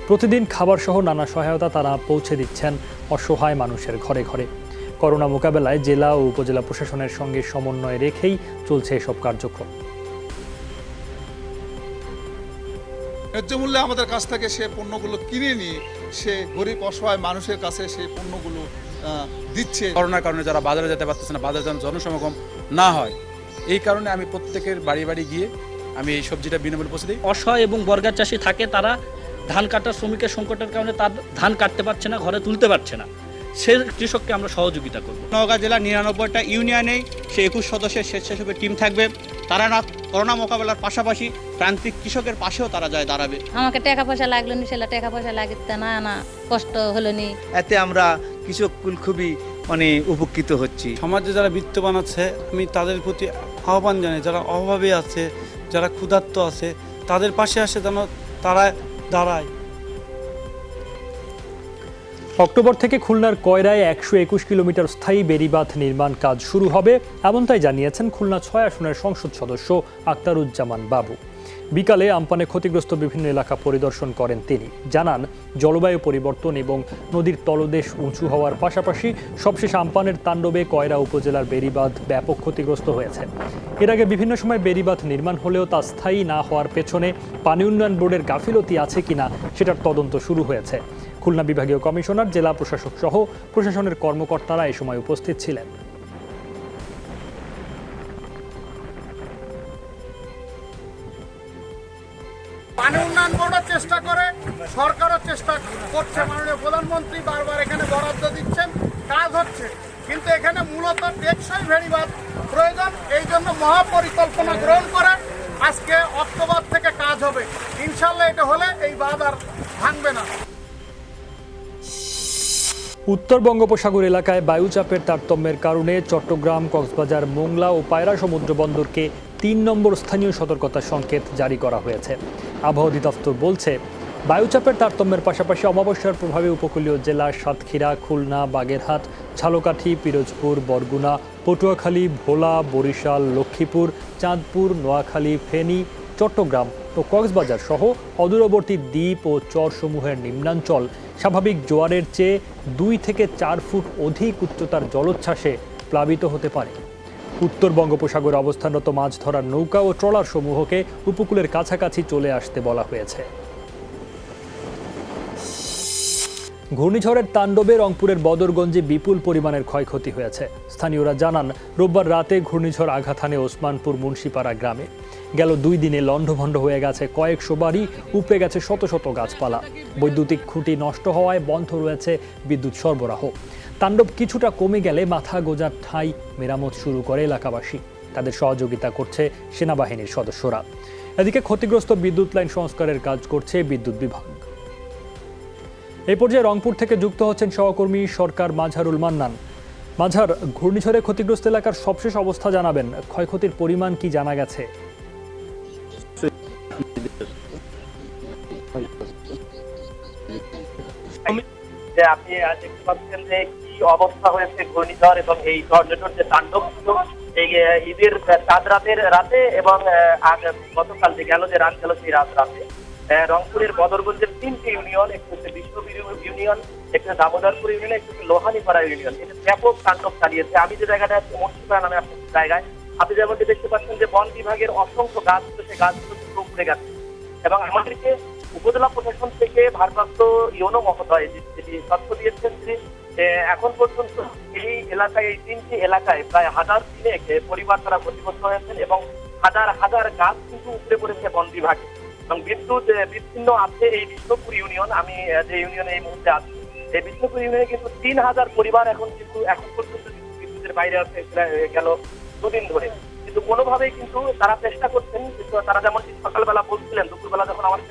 প্রতিদিন খাবার সহ নানা সহায়তা তারা পৌঁছে দিচ্ছেন অসহায় মানুষের ঘরে ঘরে। করোনা মোকাবেলায় জেলা ও উপজেলা প্রশাসনের সঙ্গে সমন্বয় রেখেই চলছে এসব কার্যক্রম। ন্যায্য মূল্যে আমাদের কাছ থেকে সে পণ্যগুলো কিনে নিয়ে সে গরিব অসহায় মানুষের কাছে সেই পণ্যগুলো দিচ্ছে। করোনার কারণে যারা বাজারে যেতে পারতেছে না, বাজারে যেন জনসমাগম না হয়, এই কারণে আমি প্রত্যেকের বাড়ি বাড়ি গিয়ে আমি এই সবজিটা বিনামূল্যে পৌঁছে দিই। অসহায় এবং বর্গার চাষি থাকে, তারা ধান কাটার শ্রমিকের সংকটের কারণে তার ধান কাটতে পারছে না, ঘরে তুলতে পারছে না, সে কৃষককে আমরা সহযোগিতা করব। নওগাঁ জেলার ৯৯টা ইউনিয়নেই সে ২১ সদস্যের স্বেচ্ছাসেবী টিম থাকবে। তারা না করোনা মোকাবেলার পাশাপাশি প্রান্তিক কৃষকের পাশেও তারা যায় দাঁড়াবে। আমাকে টাকা পয়সা লাগলো নি, সেটা টাকা পয়সা লাগতে না না কষ্ট হলো নি। এতে আমরা কৃষককুল খুবই উপকৃত হচ্ছি। সমাজে যারা বিত্তবান আছে আমি তাদের প্রতি আহ্বান জানাই, যারা অভাবে আছে, যারা ক্ষুধার্ত আছে, তাদের পাশে আসে যেন তারা দাঁড়ায়। অক্টোবর থেকে খুলনার কয়রায় ১২১ কিলোমিটার স্থায়ী বেড়িবাঁধ নির্মাণ কাজ শুরু হবে, এমনটাই জানিয়েছেন খুলনা ৬ আসনের সংসদ সদস্য আক্তারুজ্জামান বাবু। বিকালে আমপানে ক্ষতিগ্রস্ত বিভিন্ন এলাকা পরিদর্শন করেন তিনি। জানান, জলবায়ু পরিবর্তন এবং নদীর তলদেশ উঁচু হওয়ার পাশাপাশি সবশেষ আমপানের তাণ্ডবে কয়রা উপজেলার বেড়িবাঁধ ব্যাপক ক্ষতিগ্রস্ত হয়েছে। এর আগে বিভিন্ন সময় বেড়িবাঁধ নির্মাণ হলেও তা স্থায়ী না হওয়ার পেছনে পানি উন্নয়ন বোর্ডের গাফিলতি আছে কিনা সেটার তদন্ত শুরু হয়েছে। খুলনা বিভাগীয় কমিশনার, জেলা প্রশাসক সহ প্রশাসনের কর্মকর্তারা এ সময় উপস্থিত ছিলেন। পানি উন্নয়ন বোর্ডও চেষ্টা করে, সরকারও চেষ্টা করছে, মাননীয় প্রধানমন্ত্রী বারবার এখানে বরাদ্দ দিচ্ছেন, কাজ হচ্ছে, কিন্তু এখানে মূলত টেকসই বেড়িবাঁধ প্রয়োজন। এই জন্য মহাপরিকল্পনা গ্রহণ করে আজকে অক্টোবর থেকে কাজ হবে। ইনশাল্লাহ এটা হলে এই বাঁধ আর ভাঙবে না। উত্তর বঙ্গোপসাগর এলাকায় বায়ুচাপের তারতম্যের কারণে চট্টগ্রাম, কক্সবাজার, মোংলা ও পায়রা সমুদ্র বন্দরকে ৩ নম্বর স্থানীয় সতর্কতা সংকেত জারি করা হয়েছে। আবহাওয়া অধিদপ্তর বলছে, বায়ুচাপের তারতম্যের পাশাপাশি অমাবস্যার প্রভাবে উপকূলীয় জেলা সাতক্ষীরা, খুলনা, বাগেরহাট, ঝালকাঠি, পিরোজপুর, বরগুনা, পটুয়াখালী, ভোলা, বরিশাল, লক্ষ্মীপুর, চাঁদপুর, নোয়াখালী, ফেনী, চট্টগ্রাম ও কক্সবাজার সহ অদূরবর্তী দ্বীপ ও চরসমূহের নিম্নাঞ্চল স্বাভাবিক জোয়ারের চেয়ে ২ থেকে ৪ ফুট অধিক উচ্চতার জলোচ্ছ্বাসে প্লাবিত হতে পারে। উত্তর বঙ্গোপসাগরে অবস্থানরত মাছ ধরার নৌকা ও ট্রলার সমূহকে উপকূলের কাছাকাছি চলে আসতে বলা হয়েছে। ঘূর্ণিঝড়ের তাণ্ডবে রংপুরের বদরগঞ্জে বিপুল পরিমাণের ক্ষয়ক্ষতি হয়েছে। স্থানীয়রা জানান, রোববার রাতে ঘূর্ণিঝড় আঘাত হানে ওসমানপুর মুন্সিপাড়া গ্রামে। গেল ২ দিনে লণ্ডভণ্ড হয়ে গেছে কয়েকশো বাড়ি, উপড়ে গেছে শত শত গাছপালা। বৈদ্যুতিক খুঁটি নষ্ট হওয়ায় বন্ধ রয়েছে বিদ্যুৎ সরবরাহ। তাণ্ডব কিছুটা কমে গেলে মাথা গোঁজার ঠাঁই মেরামত শুরু করে এলাকাবাসী। তাদের সহযোগিতা করছে সেনাবাহিনীর সদস্যরা। এদিকে ক্ষতিগ্রস্ত বিদ্যুৎ লাইন সংস্কারের কাজ করছে বিদ্যুৎ বিভাগ। এই পর্যায়ে রংপুর থেকে যুক্ত হচ্ছেন সহকর্মী সরকার মাঝারুল মান্নান। মাঝার, ঘূর্ণিঝড়ে ক্ষতিগ্রস্ত এলাকার সবশেষ অবস্থা জানাবেন, ক্ষয়ক্ষতির পরিমাণ কি জানা গেছে? আপনি দেখতে পাচ্ছেন যে কি অবস্থা হয়েছে ঘূর্ণিঝড় এবং এই টর্নেডোর যে তাণ্ডব এই ঈদের চাঁদ রাতে এবং গতকাল যে গেল যে রাত গেল সেই রাতে রংপুরের বদরগঞ্জের 3টি ইউনিয়ন, একটু হচ্ছে বিষ্ণুপুর ইউনিয়ন, একটু দামোদরপুর ইউনিয়ন, একটু লোহানীপাড়া ইউনিয়ন, এটা ব্যাপক তাণ্ডব চালিয়েছে। আমি যে জায়গাটা আছি মুন্সিপাড়া নামে আপনার জায়গায়, আপনি যেমনটি দেখতে পাচ্ছেন যে বন বিভাগের অসংখ্য গাছ, সেই গাছগুলো উপড়ে গেছে এবং আমাদেরকে উপজেলা প্রশাসন থেকে ভারপ্রাপ্ত ইউনো মহোদয় যেটি তথ্য দিয়েছেন যে এখন পর্যন্ত এই এলাকায়, এই 3টি এলাকায় প্রায় 1000 পরিবার তারা ক্ষতিগ্রস্ত হয়েছেন এবং হাজার হাজার গাছ কিন্তু উপড়ে পড়েছে বন বিভাগে এবং বিদ্যুৎ বিচ্ছিন্ন আছে এই বিষ্ণুপুর ইউনিয়ন। আমি যে ইউনিয়নে এই মুহূর্তে আছি, এই বিষ্ণুপুর ইউনিয়নে কিন্তু 3000 পরিবার এখন পর্যন্ত বিদ্যুতের বাইরে আছে গেল 2 দিন ধরে, কিন্তু কোনোভাবেই কিন্তু তারা চেষ্টা করছেন। কিন্তু তারা যেমনটি সকালবেলা বলছিলেন, দুপুরবেলা যখন আমার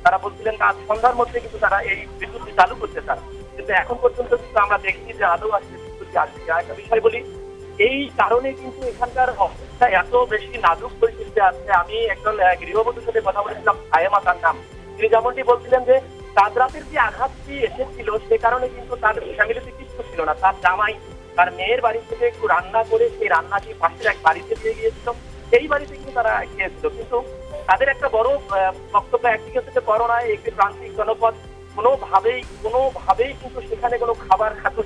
তারা বলছিলেন আজ সন্ধ্যার মধ্যে কিন্তু তারা এই বিদ্যুৎ চালু করতে চান, কিন্তু এখন পর্যন্ত কিন্তু আমরা দেখি যে আদৌ আসছে বিদ্যুৎ আসছে। একটা বিষয় বলি, এই কারণে কিন্তু এখানকার অবস্থা এত বেশি নাজুক পরিস্থিতিতে আছে। আমি একজন গৃহবধূর সাথে কথা বলেছিলাম, সায়েমা তার নাম, তিনি যেমনটি বলছিলেন যে চাঁদ রাতের যে আঘাতটি এসেছিল সে কারণে কিন্তু তার ফ্যামিলিতে কিছু ছিল না, তার জামাই তার মেয়ের বাড়ি থেকে একটু রান্না করে সেই রান্নাটি পাশের এক বাড়িতে দিয়ে গিয়েছিল। সেই বাড়িতে কিন্তু তারা খেয়েছিল। কিন্তু তাদের একটা বড় বক্তব্য একদিকে থেকে করোনায় একটি প্রান্তিক জনপদ, কোনোভাবেই কিন্তু সেখানে কোনো খাবার খাদ্য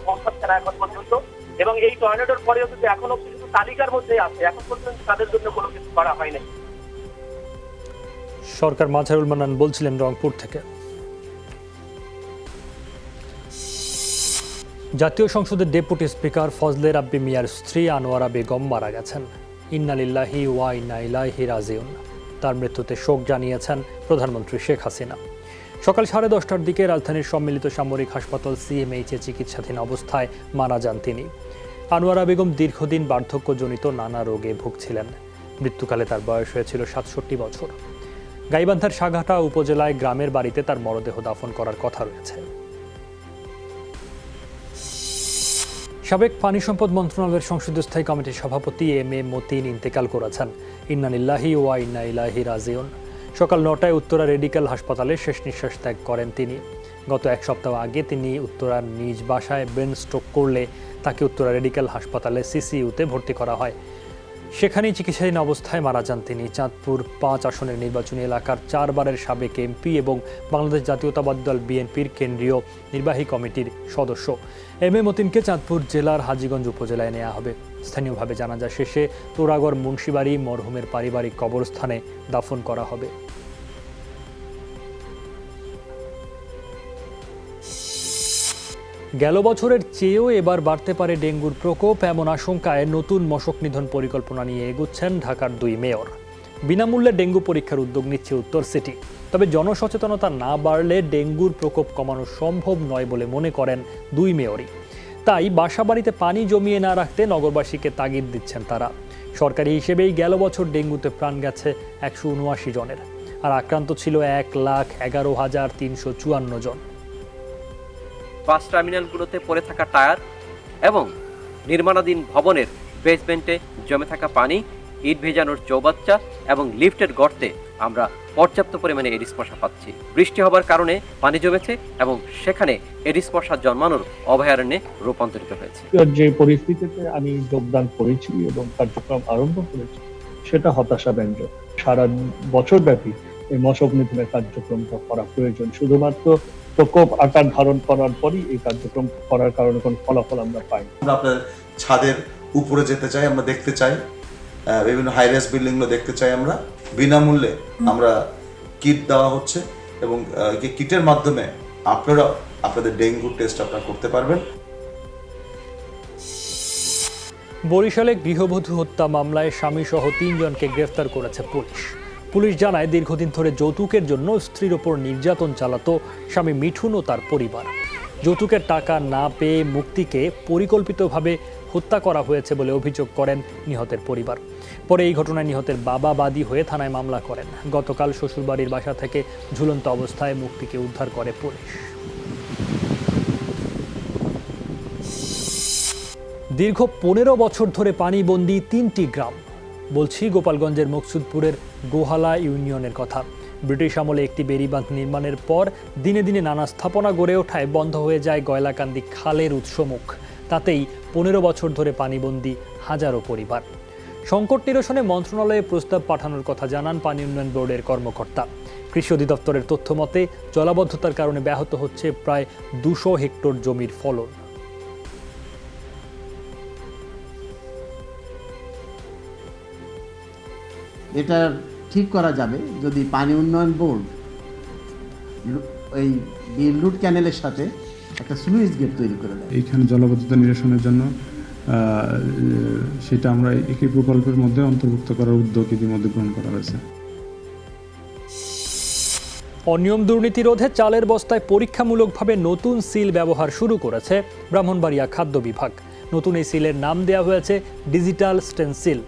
পৌঁছাচ্ছে না এখন পর্যন্ত। এবং এই টর্নেডোর পরেও কিন্তু এখনো কিন্তু তালিকার মধ্যেই আছে, এখন পর্যন্ত তাদের জন্য কোনো কিছু করা হয়নি। সরকার মাঝারুল মান্নান বলছিলেন রংপুর থেকে। জাতীয় সংসদের ডেপুটি স্পিকার ফজলে রাব্বি মিয়ার স্ত্রী আনোয়ারা বেগম মারা গেছেন। ইন্না লিল্লাহি ওয়া ইন্না ইলাইহি রাজিউন। তার মৃত্যুতে শোক জানিয়েছেন প্রধানমন্ত্রী শেখ হাসিনা। সকাল 10:30টার দিকে রাজধানীর সম্মিলিত সামরিক হাসপাতাল সিএমএইচে চিকিৎসাধীন অবস্থায় মারা যান তিনি। আনোয়ারা বেগম দীর্ঘদিন বার্ধক্যজনিত নানা রোগে ভুগছিলেন। মৃত্যুকালে তার বয়স হয়েছিল 67 বছর। গাইবান্ধার সাঘাটা উপজেলায় গ্রামের বাড়িতে তার মরদেহ দাফন করার কথা রয়েছে। সাবেক পানি সম্পদ মন্ত্রণালয়ের সংসদীয় স্থায়ী কমিটির সভাপতি এম এ মতিন ইন্তেকাল করেছেন। ইন্না লিল্লাহি ওয়া ইন্না ইলাইহি রাজিউন। সকাল 9টায় উত্তরা রেডিক্যাল হাসপাতালে শেষ নিঃশ্বাস ত্যাগ করেন তিনি। গত এক সপ্তাহ আগে তিনি উত্তরার নিজ বাসায় ব্রেন স্ট্রোক করলে তাকে উত্তরা রেডিক্যাল হাসপাতালে সিসিইউতে ভর্তি করা হয়। সেখানেই চিকিৎসাধীন অবস্থায় মারা যান তিনি। চাঁদপুর 5 আসনের নির্বাচনী এলাকার 4 বারের সাবেক এমপি এবং বাংলাদেশ জাতীয়তাবাদী দল বিএনপির কেন্দ্রীয় নির্বাহী কমিটির সদস্য। এম এ মতিনকে চাঁদপুর জেলার হাজীগঞ্জ উপজেলায় নেওয়া হবে। স্থানীয়ভাবে জানাজা শেষে তোরাগড় মুন্সিবাড়ি মরহুমের পারিবারিক কবরস্থানে দাফন করা হবে। গেল বছরের চেয়েও এবার বাড়তে পারে ডেঙ্গুর প্রকোপ, এমন আশঙ্কায় নতুন মশক নিধন পরিকল্পনা নিয়ে এগুচ্ছেন ঢাকার 2 মেয়র। বিনামূল্যে ডেঙ্গু পরীক্ষার উদ্যোগ নিচ্ছে উত্তর সিটি। তবে জনসচেতনতা না বাড়লে ডেঙ্গুর প্রকোপ কমানো সম্ভব নয় বলে মনে করেন 2 মেয়রই। তাই বাসাবাড়িতে পানি জমিয়ে না রাখতে নগরবাসীকে তাগিদ দিচ্ছেন তারা। সরকারি হিসেবেই গেল বছর ডেঙ্গুতে প্রাণ গেছে 179 জনের, আর আক্রান্ত ছিল 1,11,354 জন। বাস টার্মিনালগুলোতে পড়ে থাকা টায়ার এবং নির্মাণাধীন ভবনের বেসমেন্টে জমে থাকা পানি, ইট ভেজানোর চৌবাচ্চা এবং লিফটের গর্তে আমরা পর্যাপ্ত পরিমাণে এডিস মশা পাচ্ছি। বৃষ্টি হবার কারণে পানি জমেছে এবং সেখানে এডিস মশা জন্মানোর অভয়ারণ্যে রূপান্তরিত হয়েছে। যে পরিস্থিতিতে আমি যোগদান করেছি এবং কার্যক্রম আরম্ভ করেছি সেটা হতাশাব্যঞ্জক। সারা বছর ব্যাপী এই মশক নিধনের কার্যক্রমটা করা প্রয়োজন। শুধুমাত্র প্রকোপ আকার ধারণ করার পরই এই কার্যক্রম করার কারণে কোনো ফলাফল আমরা পাই। আমরা আপনার ছাদের উপরে যেতে চাই, আমরা দেখতে চাই, বিভিন্ন হাইরাইজ বিল্ডিং গুলো দেখতে চাই। আমরা বিনামূল্যে আমরা কিট দেওয়া হচ্ছে এবং কিটের মাধ্যমে আপনারা আপনাদের ডেঙ্গু টেস্ট আপনারা করতে পারবেন। বরিশালে গৃহবধূ হত্যা মামলায় স্বামী সহ 3 জনকে গ্রেফতার করেছে পুলিশ। পুলিশ জানায় দীর্ঘদিন ধরে যৌতুকের জন্য স্ত্রীর ওপর নির্যাতন চালাতো স্বামী মিঠুন ও তার পরিবার। যৌতুকের টাকা না পেয়ে মুক্তিকে পরিকল্পিতভাবে হত্যা করা হয়েছে বলে অভিযোগ করেন নিহতের পরিবার। পরে এই ঘটনায় নিহতের বাবা বাদী হয়ে থানায় মামলা করেন। গতকাল শ্বশুরবাড়ির বাসা থেকে ঝুলন্ত অবস্থায় মুক্তিকে উদ্ধার করে পুলিশ। দীর্ঘ 15 বছর ধরে পানিবন্দী 3টি গ্রাম। বলছি গোপালগঞ্জের মকসুদপুরের গোহালা ইউনিয়নের কথা। ব্রিটিশ আমলে একটি বেড়িবাঁধ নির্মাণের পর দিনে দিনে নানা স্থাপনা গড়ে ওঠায় বন্ধ হয়ে যায় গয়লাকান্দি খালের উৎসমুখ। তাতেই 15 বছর ধরে পানিবন্দী হাজারো পরিবার। সংকট নিরসনে মন্ত্রণালয়ে প্রস্তাব পাঠানোর কথা জানান পানি উন্নয়ন বোর্ডের কর্মকর্তা। কৃষি অধিদপ্তরের তথ্য মতে জলাবদ্ধতার কারণে ব্যাহত হচ্ছে প্রায় 200 হেক্টর জমির ফলন। এটা ঠিক করা যাবে যদি পানি উন্নয়ন বোর্ড ওই বিলরুট ক্যানেলের সাথে একটা স্লুইস গেট তৈরি করে দেয়। এইখানে জলাবদ্ধতা নিরসনের জন্য সেটা আমরা একই প্রকল্পের মধ্যে অন্তর্ভুক্ত করার উদ্যোগ ইতিমধ্যে গ্রহণ করা হয়েছে। অনিয়ম দুর্নীতি রোধে চালের বস্তায় পরীক্ষামূলকভাবে নতুন সিল ব্যবহার শুরু করেছে ব্রাহ্মণবাড়িয়া খাদ্য বিভাগ। নতুন এই সিলের নাম দেওয়া হয়েছে ডিজিটাল স্টেনসিল।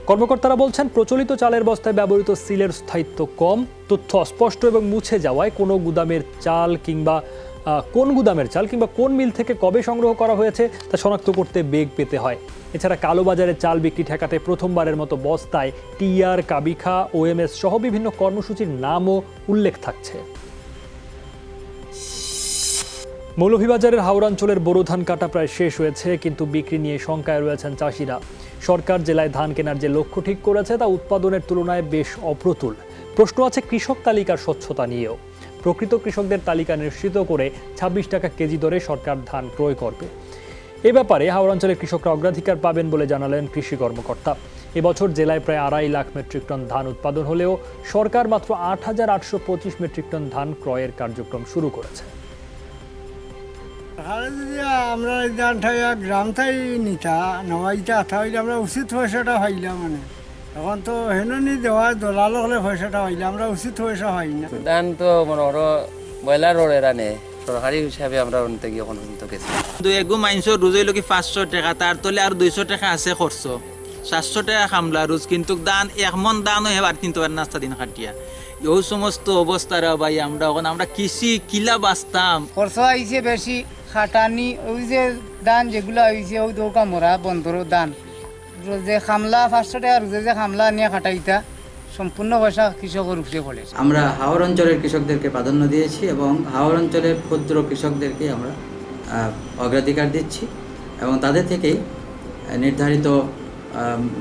কর্মকর্তারা বলছেন, প্রচলিত চালের বস্তায় ব্যবহৃত সিলের স্থায়িত্ব কম, তথ্য অস্পষ্ট এবং মুছে যাওয়ায় কোন গুদামের চাল কিংবা কোন মিল থেকে কবে সংগ্রহ করা হয়েছে তা শনাক্ত করতে বেগ পেতে হয়। এছাড়া কালোবাজারে চাল বিক্রি ঠেকাতে প্রথমবারের মতো বস্তায় টিআর, কাবিখা, ওএমএস সহ বিভিন্ন কর্মসূচির নামও উল্লেখ থাকছে। মৌলভীবাজারের হাওড়াঞ্চলের বোরো ধান কাটা প্রায় শেষ হয়েছে, কিন্তু বিক্রি নিয়ে শঙ্কায় রয়েছেন চাষিরা। সরকার জেলায় ধান কেনার যে লক্ষ্য ঠিক করেছে তা উৎপাদনের তুলনায় বেশ অপ্রতুল। প্রশ্ন আছে কৃষক তালিকার স্বচ্ছতা নিয়েও। প্রকৃত কৃষকদের তালিকা নিশ্চিত করে 26 টাকা কেজি দরে সরকার ধান ক্রয় করবে। এ ব্যাপারে হাওড়াঞ্চলের কৃষকরা অগ্রাধিকার পাবেন বলে জানালেন কৃষি কর্মকর্তা। এবছর জেলায় প্রায় 2.5 লাখ মেট্রিক টন ধান উৎপাদন হলেও সরকার মাত্র 8,825 মেট্রিক টন ধান ক্রয়ের কার্যক্রম শুরু করেছে। আমরা ধান ঠাইয়া গ্রাম থাই নিতা নবাইটা আথা হইলে আমরা উচিত পয়সাটা হইলাম মানে এখন তো হেননি দেওয়া দলাল হলে পয়সাটা হইলে আমরা উচিত পয়সা হয় না। ধান তো মনে করো ব্রয়লার এরা নে সরকারি হিসাবে আমরা অনেক এখন পর্যন্ত গেছি। এগু মাইনসর রোজ হইল কি 500 টাকা, তার তলে আর 200 টাকা আছে খরচ, 700 টাকা খামলা রোজ। কিন্তু দান একমন দান হয়ে আর কিন্তু নাস্তা দিন খাটিয়া এই সমস্ত অবস্থা রে ভাই। আমরা কৃষি কিলা বাঁচতাম, খরচ আইছে বেশি, খাটানি ওই যে দান যেগুলো হয়েছে ওই দৌকা মরা বন্ধর দান যে খামলা 500 টাকা রোজে যে খামলা নিয়ে খাটাইতা সম্পূর্ণ পয়সা কৃষকের উপরে পড়ে। আমরা হাওড় অঞ্চলের কৃষকদেরকে প্রাধান্য দিয়েছি এবং হাওড় অঞ্চলের ক্ষুদ্র কৃষকদেরকে আমরা অগ্রাধিকার দিচ্ছি এবং তাদের থেকেই নির্ধারিত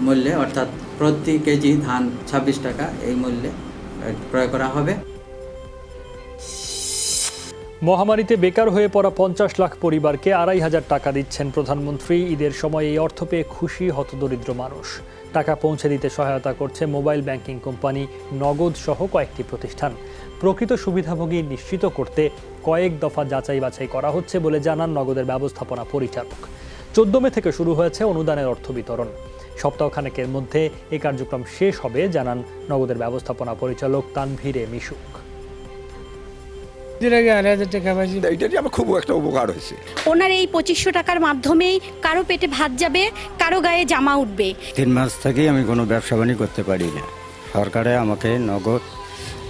মূল্যে অর্থাৎ প্রতি কেজি ধান 26 টাকা এই মূল্যে ক্রয় করা হবে। মহামারীতে বেকার হয়ে পড়া 50 লাখ পরিবারকে 2,500 টাকা দিচ্ছেন প্রধানমন্ত্রী। ঈদের সময় এই অর্থ পেয়ে খুশি হতদরিদ্র মানুষ। টাকা পৌঁছে দিতে সহায়তা করছে মোবাইল ব্যাংকিং কোম্পানি নগদ সহ কয়েকটি প্রতিষ্ঠান। প্রকৃত সুবিধাভোগী নিশ্চিত করতে কয়েক দফা যাচাই বাছাই করা হচ্ছে বলে জানান নগদের ব্যবস্থাপনা পরিচালক। 14 মে থেকে শুরু হয়েছে অনুদানের অর্থ বিতরণ। সপ্তাহখানেকের মধ্যে এই কার্যক্রম শেষ হবে জানান নগদের ব্যবস্থাপনা পরিচালক তানভীর মিশুক। খুব একটা উপকার হয়েছে। ওনার এই 2500 টাকার মাধ্যমেই কারো পেটে ভাত যাবে, কারো গায়ে জামা উঠবে। 3 মাস থেকেই আমি কোনো ব্যবসা বাণিজ্য করতে পারি না। সরকারে আমাকে নগদ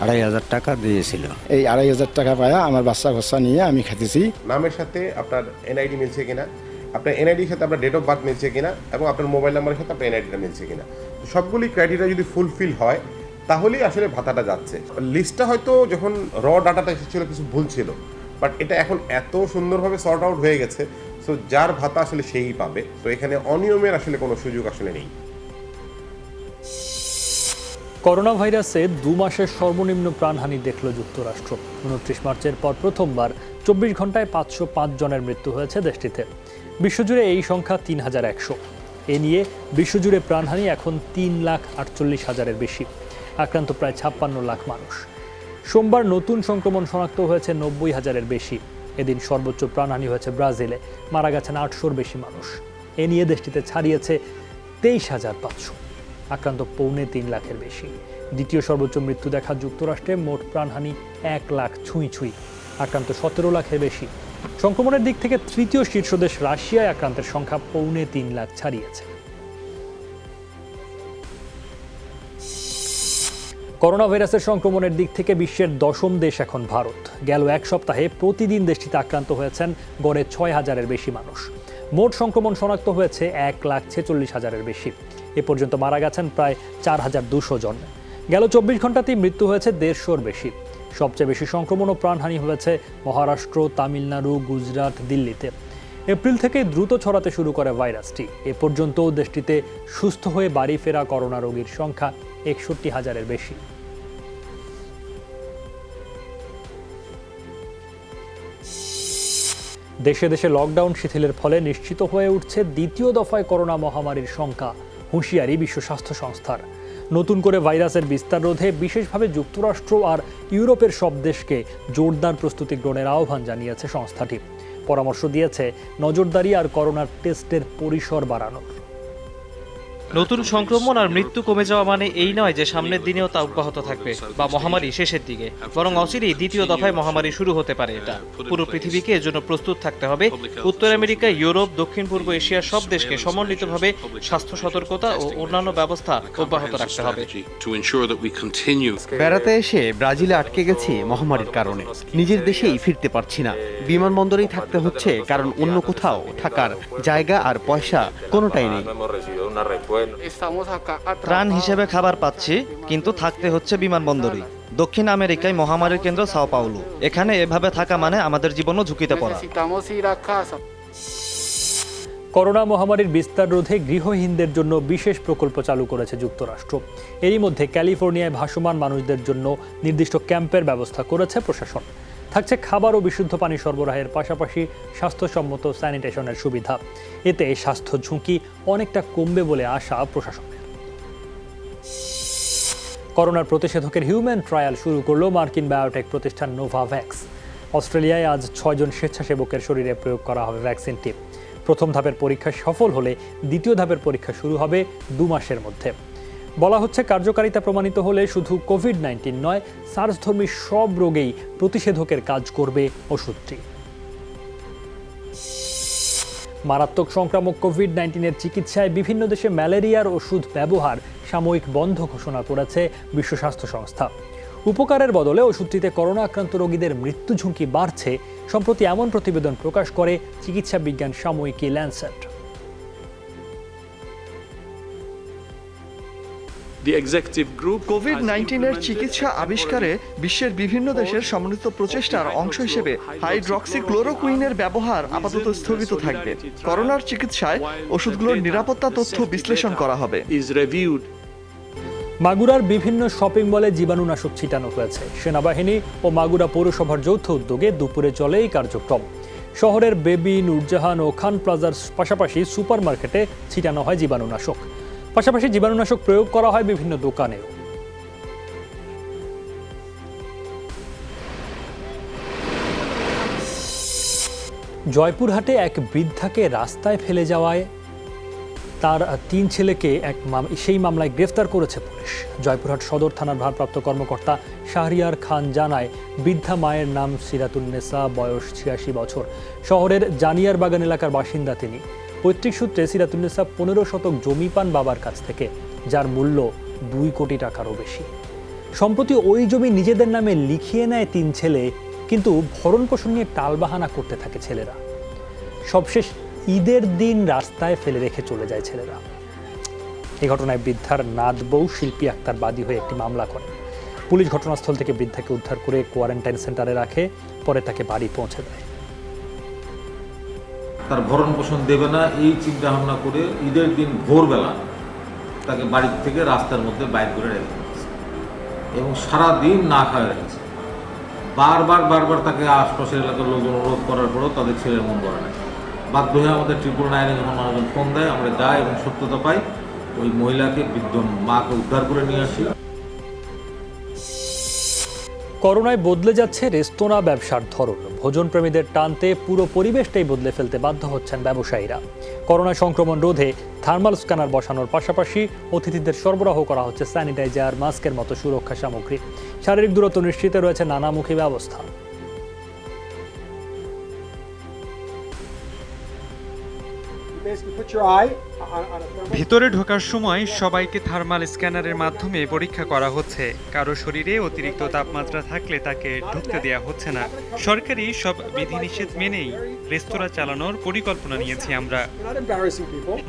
2,500 টাকা দিয়েছিল। এই 2,500 টাকা পায়া আমার বাচ্চা খরচা নিয়ে আমি খেতেছি। নামের সাথে আপনার এনআইডি মিলছে কিনা, আপনার এনআইডির সাথে আপনার ডেট অফ বার্থ মিলছে কিনা এবং আপনার মোবাইল নাম্বারের সাথে আপনার এনআইডিটা মিলছে কিনা, সবগুলি ক্রাইটেরিয়া যদি ফুলফিল হয় তাহলেই আসলে ভাতাটা যাচ্ছে। লিস্টটা হয়তো যখন র ডাটাটা এসেছিল কিছু ভুল ছিল, বাট এটা এখন এত সুন্দরভাবে সর্ট আউট হয়ে গেছে, সো যার ভাতা আসলে সেই পাবে। তো এখানে অনিয়মের আসলে কোনো সুযোগ আসলে নেই। করোনা ভাইরাসে 2 মাসের সর্বনিম্ন প্রাণহানি দেখল যুক্তরাষ্ট্র। 29 মার্চের পর প্রথমবার 24 ঘন্টায় 505 জনের মৃত্যু হয়েছে দেশটিতে। বিশ্বজুড়ে এই সংখ্যা 3,100। এ নিয়ে বিশ্বজুড়ে প্রাণহানি এখন 3,48,000-এর বেশি। আক্রান্ত প্রায় 56 লাখ মানুষ। সোমবার নতুন সংক্রমণ শনাক্ত হয়েছে 90,000-এর বেশি। এদিন সর্বোচ্চ প্রাণহানি হয়েছে ব্রাজিলে, মারা গেছেন 800-র বেশি মানুষ। এ নিয়ে দেশটিতে ছাড়িয়েছে 23,500। আক্রান্ত 3.25 লাখের বেশি। দ্বিতীয় সর্বোচ্চ মৃত্যু দেখা যুক্তরাষ্ট্রে, মোট প্রাণহানি 1 লাখ ছুঁই। আক্রান্ত 17 লাখের বেশি। সংক্রমণের দিক থেকে তৃতীয় শীর্ষ দেশ রাশিয়ায় আক্রান্তের সংখ্যা 3.25 লাখ ছাড়িয়েছে। করোনা ভাইরাসের সংক্রমণের দিক থেকে বিশ্বের 10ম দেশ এখন ভারত। গেল এক সপ্তাহে প্রতিদিন দেশটিতে আক্রান্ত হয়েছেন গড়ে 6,000-এর বেশি মানুষ। মোট সংক্রমণ শনাক্ত হয়েছে 1,46,000-এর বেশি। এ পর্যন্ত মারা গেছেন প্রায় 4,200 জন। গেল 24 ঘন্টাতেই মৃত্যু হয়েছে 150-র বেশি। সবচেয়ে বেশি সংক্রমণ ও প্রাণহানি হয়েছে মহারাষ্ট্র, তামিলনাড়ু, গুজরাট, দিল্লিতে। এপ্রিল থেকে দ্রুত ছড়াতে শুরু করে ভাইরাসটি। এ পর্যন্ত দেশটিতে সুস্থ হয়ে বাড়ি ফেরা করোনা রোগীর সংখ্যা 61,000-এর বেশি। দেশে দেশে লকডাউন শিথিলের ফলে নিশ্চিত হয়ে উঠছে দ্বিতীয় দফায় করোনা মহামারীর সংখ্যা। হুঁশিয়ারি বিশ্ব স্বাস্থ্য সংস্থার। নতুন করে ভাইরাসের বিস্তার রোধে বিশেষভাবে যুক্তরাষ্ট্র আর ইউরোপের সব দেশকে জোরদার প্রস্তুতি গ্রহণের আহ্বান জানিয়েছে সংস্থাটি। পরামর্শ দিয়েছে নজরদারি আর করোনার টেস্টের পরিসর বাড়ানোর। নতুন সংক্রমণ আর মৃত্যু কমে যাওয়া মানে এই নয় যে সামনের দিনেও তা অব্যাহত থাকবে বা মহামারী শেষের দিকে, বরং অচিরেই দ্বিতীয় দফায় মহামারী শুরু হতে পারে। এটা পুরো পৃথিবীকে এর জন্য প্রস্তুত থাকতে হবে। উত্তর আমেরিকা, ইউরোপ, দক্ষিণ পূর্ব এশিয়ার সব দেশকে সমন্বিতভাবে স্বাস্থ্য সতর্কতা ও অন্যান্য ব্যবস্থা অব্যাহত রাখতে হবে। বেড়াতে এসে ব্রাজিলে আটকে গেছি মহামারীর কারণে, নিজের দেশেই ফিরতে পারছি না। বিমানবন্দরেই থাকতে হচ্ছে কারণ অন্য কোথাও থাকার জায়গা আর পয়সা কোনোটাই নেই। ত্রাণ হিসেবে খাবার পাচ্ছি, কিন্তু থাকতে হচ্ছে বিমানবন্দরে। দক্ষিণ আমেরিকায় মহামারীর কেন্দ্র সাও পাউলো। এখানে এভাবে থাকা মানে আমাদের জীবনও ঝুঁকিতে পড়া। করোনা মহামারীর বিস্তার রোধে গৃহহীনদের জন্য বিশেষ প্রকল্প চালু করেছে যুক্তরাষ্ট্র। এরই মধ্যে ক্যালিফোর্নিয়ায় ভাসমান মানুষদের জন্য নির্দিষ্ট ক্যাম্পের ব্যবস্থা করেছে প্রশাসন। থাকছে খাবার ও বিশুদ্ধ পানি সরবরাহের পাশাপাশি স্বাস্থ্যসম্মত স্যানিটেশনের সুবিধা। এতে স্বাস্থ্য ঝুঁকি অনেকটা কমবে বলে আশা প্রশাসনের। করোনার প্রতিষেধকের হিউম্যান ট্রায়াল শুরু করল মার্কিন বায়োটেক প্রতিষ্ঠান নোভাভ্যাক্স। অস্ট্রেলিয়ায় আজ 6 জন স্বেচ্ছাসেবকের শরীরে প্রয়োগ করা হবে ভ্যাকসিনটি। প্রথম ধাপের পরীক্ষা সফল হলে দ্বিতীয় ধাপের পরীক্ষা শুরু হবে 2 মাসের মধ্যে। বলা হচ্ছে কার্যকারিতা প্রমাণিত হলে শুধু কোভিড-19 নয়, সার্সধর্মী সব রোগেই প্রতিষেধকের কাজ করবে ওষুধটি। মারাত্মক সংক্রামক কোভিড-19 চিকিৎসায় বিভিন্ন দেশে ম্যালেরিয়ার ওষুধ ব্যবহার সাময়িক বন্ধ ঘোষণা করেছে বিশ্ব স্বাস্থ্য সংস্থা। উপকারের বদলে ওষুধটিতে করোনা আক্রান্ত রোগীদের মৃত্যু ঝুঁকি বাড়ছে, সম্প্রতি এমন প্রতিবেদন প্রকাশ করে চিকিৎসা বিজ্ঞান সাময়িকী ল্যান্সেট। কোভিড-19 চিকিৎসা আবিষ্কারে বিশ্বের বিভিন্ন দেশের সমন্বিত প্রচেষ্টার অংশ হিসেবে হাইড্রক্সিক্লোরোকুইনের ব্যবহার আপাতত স্থগিত থাকবে। করোনার চিকিৎসায় ওষুধগুলোর নিরাপত্তা তথ্য বিশ্লেষণ করা হবে। মাগুরার বিভিন্ন শপিং মলে জীবাণুনাশক ছিটানো হয়েছে। সেনাবাহিনী ও মাগুরা পৌরসভার যৌথ উদ্যোগে দুপুরে চলে এই কার্যক্রম। শহরের বেবি, নূরজাহান ও খান প্লাজার পাশাপাশি সুপার মার্কেটে ছিটানো হয় জীবাণুনাশক। পাশাপাশি জীবাণুনাশক প্রয়োগ করা হয় বিভিন্ন দোকানেও। জয়পুরহাটে এক বৃদ্ধাকে রাস্তায় ফেলে যাওয়ায় তার 3 ছেলেকে সেই মামলায় গ্রেফতার করেছে পুলিশ। জয়পুরহাট সদর থানার ভারপ্রাপ্ত কর্মকর্তা শাহরিয়ার খান জানায়, বৃদ্ধা মায়ের নাম সিরাতুন্নেসা, বয়স 86 বছর। শহরের জানিয়ার বাগান এলাকার বাসিন্দা তিনি। পৈতৃক সূত্রে সিরাতুন্নেসা 15 শতক জমি পান বাবার কাছ থেকে, যার মূল্য 2 কোটি টাকারও বেশি। সম্প্রতি ওই জমি নিজেদের নামে লিখিয়ে নেয় 3 ছেলে, কিন্তু ভরণ পোষণ নিয়ে টালবাহানা করতে থাকে ছেলেরা। সবশেষ ঈদের দিন রাস্তায় ফেলে রেখে চলে যায় ছেলেরা। এই ঘটনায় বৃদ্ধার নাত বউ শিল্পী আক্তার বাদী হয়ে একটি মামলা করেন। পুলিশ ঘটনাস্থল থেকে বৃদ্ধাকে উদ্ধার করে কোয়ারেন্টাইন সেন্টারে রাখে, পরে তাকে বাড়ি পৌঁছে দেয়। তার ভরণ পোষণ দেবে না এই চিন্তা ভাবনা করে ঈদের দিন ভোরবেলা তাকে বাড়ির থেকে রাস্তার মধ্যে বাইর করে রেখে দিয়েছে এবং সারাদিন না খাওয়া রেখেছে। বারবার তাকে আশপাশের এলাকার লোকজন অনুরোধ করার পরেও তাদের ছেলের মন ভরে না। বাধ্য হয়ে আমাদের 999 যখন মানুষজন ফোন দেয়, আমরা যাই এবং সত্যতা পাই, ওই মহিলাকে, বৃদ্ধ মাকে উদ্ধার করে নিয়ে আসি। করোনায় বদলে যাচ্ছে রেস্তোরাঁ ব্যবসার ধরন। ভোজন প্রেমীদের টানতে পুরো পরিবেশটাই বদলে ফেলতে বাধ্য হচ্ছেন ব্যবসায়ীরা। করোনা সংক্রমণ রোধে থার্মাল স্ক্যানার বসানোর পাশাপাশি অতিথিদের সরবরাহ করা হচ্ছে স্যানিটাইজার, মাস্কের মতো সুরক্ষা সামগ্রী। শারীরিক দূরত্ব নিশ্চিতে রয়েছে নানামুখী ব্যবস্থা। ভিতরে ঢোকার সময় সবাইকে থার্মাল স্ক্যানারের মাধ্যমে পরীক্ষা করা হচ্ছে। কারো শরীরে অতিরিক্ত তাপমাত্রা থাকলে তাকে ঢুকতে দেওয়া হচ্ছে না। সরকারি সব বিধিনিষেধ মেনেই রেস্তোরাঁ চালানোর পরিকল্পনা নিয়েছি আমরা।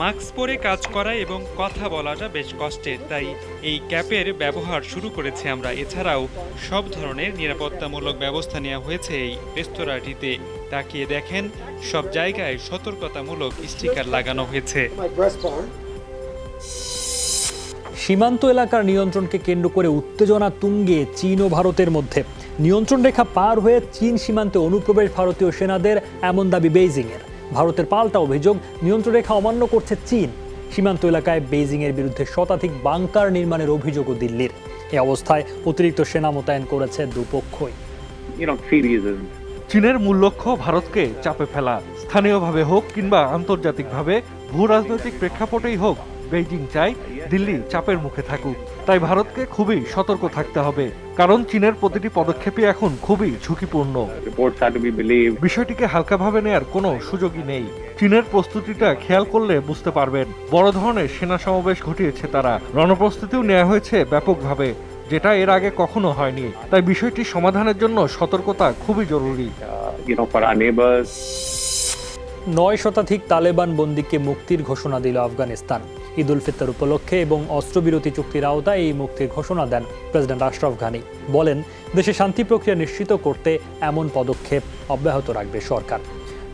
মাস্ক পরে কাজ করা এবং কথা বলাটা বেশ কষ্টের, তাই এই ক্যাপের ব্যবহার শুরু করেছি আমরা। এছাড়াও সব ধরনের নিরাপত্তামূলক ব্যবস্থা নেওয়া হয়েছে এই রেস্তোরাঁটিতে। তাকিয়ে দেখেন, সব জায়গায় সতর্কতামূলক স্টিকার লাগানো হয়েছে। সীমান্ত এলাকার নিয়ন্ত্রণকে কেন্দ্র করে উত্তেজনা তুঙ্গে চীন ও ভারতের মধ্যে। নিয়ন্ত্রণ রেখা পার হয়ে চীন সীমান্তে অনুপ্রবেশ ভারতীয় সেনাদের, এমন দাবি বেইজিংয়ের। ভারতের পাল্টা অভিযোগ, নিয়ন্ত্রণ রেখা অমান্য করছে চীন। সীমান্ত এলাকায় বেইজিংয়ের বিরুদ্ধে শতাধিক বাংকার নির্মাণের অভিযোগও দিল্লির। এই অবস্থায় অতিরিক্ত সেনা মোতায়েন করেছে দুপক্ষই। চীনের মূল লক্ষ্য ভারতকে চাপে ফেলা। স্থানীয়ভাবে হোক কিংবা আন্তর্জাতিকভাবে, ভূ রাজনৈতিক প্রেক্ষাপটেই হোক, বেইজিং চায় দিল্লি চাপের মুখে থাকুক। তাই ভারতকে খুবই সতর্ক থাকতে হবে, কারণ চীনের প্রতিটি পদক্ষেপই এখন খুবই ঝুঁকিপূর্ণ। বিষয়টিকে হালকাভাবে নেয়ার কোনো সুযোগই নেই। চীনের প্রস্তুতিটা খেয়াল করলে বুঝতে পারবেন, বড় ধরনের সেনা সমাবেশ ঘটিয়েছে তারা। রণপ্রস্তুতিও নেওয়া হয়েছে ব্যাপকভাবে, যেটা এর আগে কখনো হয়নি। তাই বিষয়টি সমাধানের জন্য সতর্কতা খুবই জরুরি। 9 শতাধিক তালেবান বন্দীকে মুক্তির ঘোষণা দিল আফগানিস্তান। ঈদ উল ফিতর উপলক্ষে এবং অস্ত্রবিরতি চুক্তির আওতায় এই মুক্তির ঘোষণা দেন প্রেসিডেন্ট আশরাফ গানি। বলেন, দেশে শান্তি প্রক্রিয়া নিশ্চিত করতে এমন পদক্ষেপ অব্যাহত রাখবে সরকার।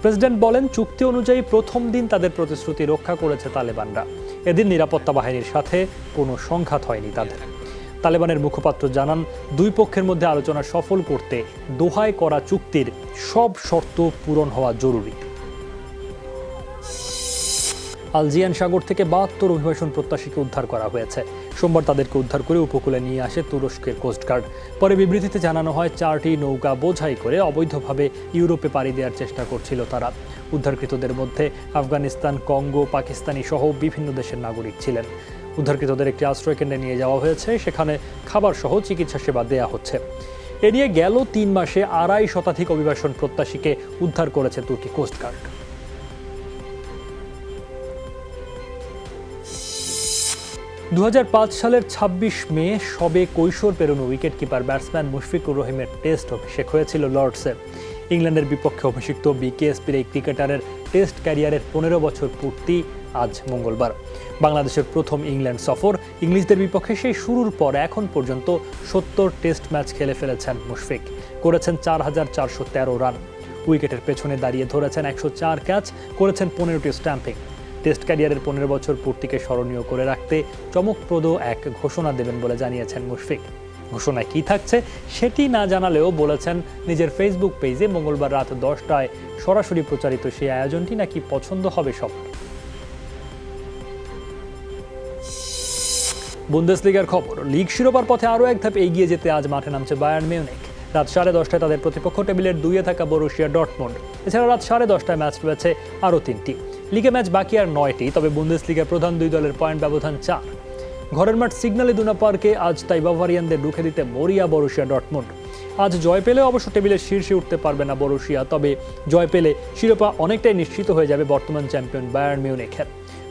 প্রেসিডেন্ট বলেন, চুক্তি অনুযায়ী প্রথম দিন তাদের প্রতিশ্রুতি রক্ষা করেছে তালেবানরা। এদিন নিরাপত্তা বাহিনীর সাথে কোনো সংঘাত হয়নি তাদের। তালেবানের মুখপাত্র জানান, দুই পক্ষের মধ্যে আলোচনা সফল করতে দোহায় করা চুক্তির সব শর্ত পূরণ হওয়া জরুরি। আলজিয়ান সাগর থেকে 72 অভিবাসন প্রত্যাশীকে উদ্ধার করা হয়েছে। সোমবার তাদেরকে উদ্ধার করে উপকূলে নিয়ে আসে তুরস্কের কোস্টগার্ড। পরে বিবৃতিতে জানানো হয়, 4টি নৌকা বোঝাই করে অবৈধভাবে ইউরোপে পাড়ি দেওয়ার চেষ্টা করছিল তারা। উদ্ধারকৃতদের মধ্যে আফগানিস্তান, কঙ্গো, পাকিস্তানি সহ বিভিন্ন দেশের নাগরিক ছিলেন। উদ্ধারকৃতদের একটি আশ্রয়কেন্দ্রে নিয়ে যাওয়া হয়েছে, সেখানে খাবার সহ চিকিৎসা সেবা দেয়া হচ্ছে। এ নিয়ে গেল 3 মাসে 2.5 শতাধিক অভিবাসন প্রত্যাশীকে উদ্ধার করেছে তুর্কি কোস্টগার্ড। দু সালের 26 মে সবে কৈশোর পেরোনো উইকেট কিপার ব্যাটসম্যান মুশফিকুর রহিমের টেস্ট অভিষেক হয়েছিল লর্ডসে। ইংল্যান্ডের বিপক্ষে অভিষিক্ত বিকেএসপির এই ক্রিকেটারের টেস্ট ক্যারিয়ারের 15 বছর পূর্তি আজ মঙ্গলবার। বাংলাদেশের প্রথম ইংল্যান্ড সফর। ইংলিশদের বিপক্ষে সেই শুরুর পর এখন পর্যন্ত 70 টেস্ট ম্যাচ খেলে ফেলেছেন মুশফিক। করেছেন 4413 রান। উইকেটের পেছনে দাঁড়িয়ে ধরেছেন 104 ক্যাচ, করেছেন 15টি স্ট্যাম্পিং। টেস্ট ক্যারিয়ারের 15 বছর পূর্তিকে স্মরণীয় করে রাখতে চমকপ্রদ এক ঘোষণা দেবেন বলে জানিয়েছেন মুশফিক। ঘোষণায় কী থাকছে সেটি না জানালেও বলেছেন, নিজের ফেসবুক পেজে মঙ্গলবার রাত 10টায় সরাসরি প্রচারিত সেই আয়োজনটি নাকি পছন্দ হবে সবার। বুন্দেসলিগার খবর। লিগ শিরোপার পথে আরও এক ধাপ এগিয়ে যেতে আজ মাঠে নামছে বায়ার্ন মিউনিখ। রাত 10:30টায় তাদের প্রতিপক্ষ টেবিলের 2-এ থাকা বরুশিয়া ডর্টমুন্ড। এছাড়া রাত 10:30টায় ম্যাচ রয়েছে আরও 3টি। লিগে ম্যাচ বাকি আর 9টি, তবে বুন্দেসলিগার প্রধান দুই দলের পয়েন্ট ব্যবধান 4। ঘরের মাঠ সিগন্যাল ইদুনা পার্কে আজ তাই বাভারিয়ানদের রুখে দিতে মরিয়া বরুশিয়া ডর্টমুন্ড। আজ জয় পেলেও অবশ্য টেবিলের শীর্ষে উঠতে পারবে না বরুশিয়া, তবে জয় পেলে শিরোপা অনেকটাই নিশ্চিত হয়ে যাবে বর্তমান চ্যাম্পিয়ন বায়ার্ন মিউনিখের।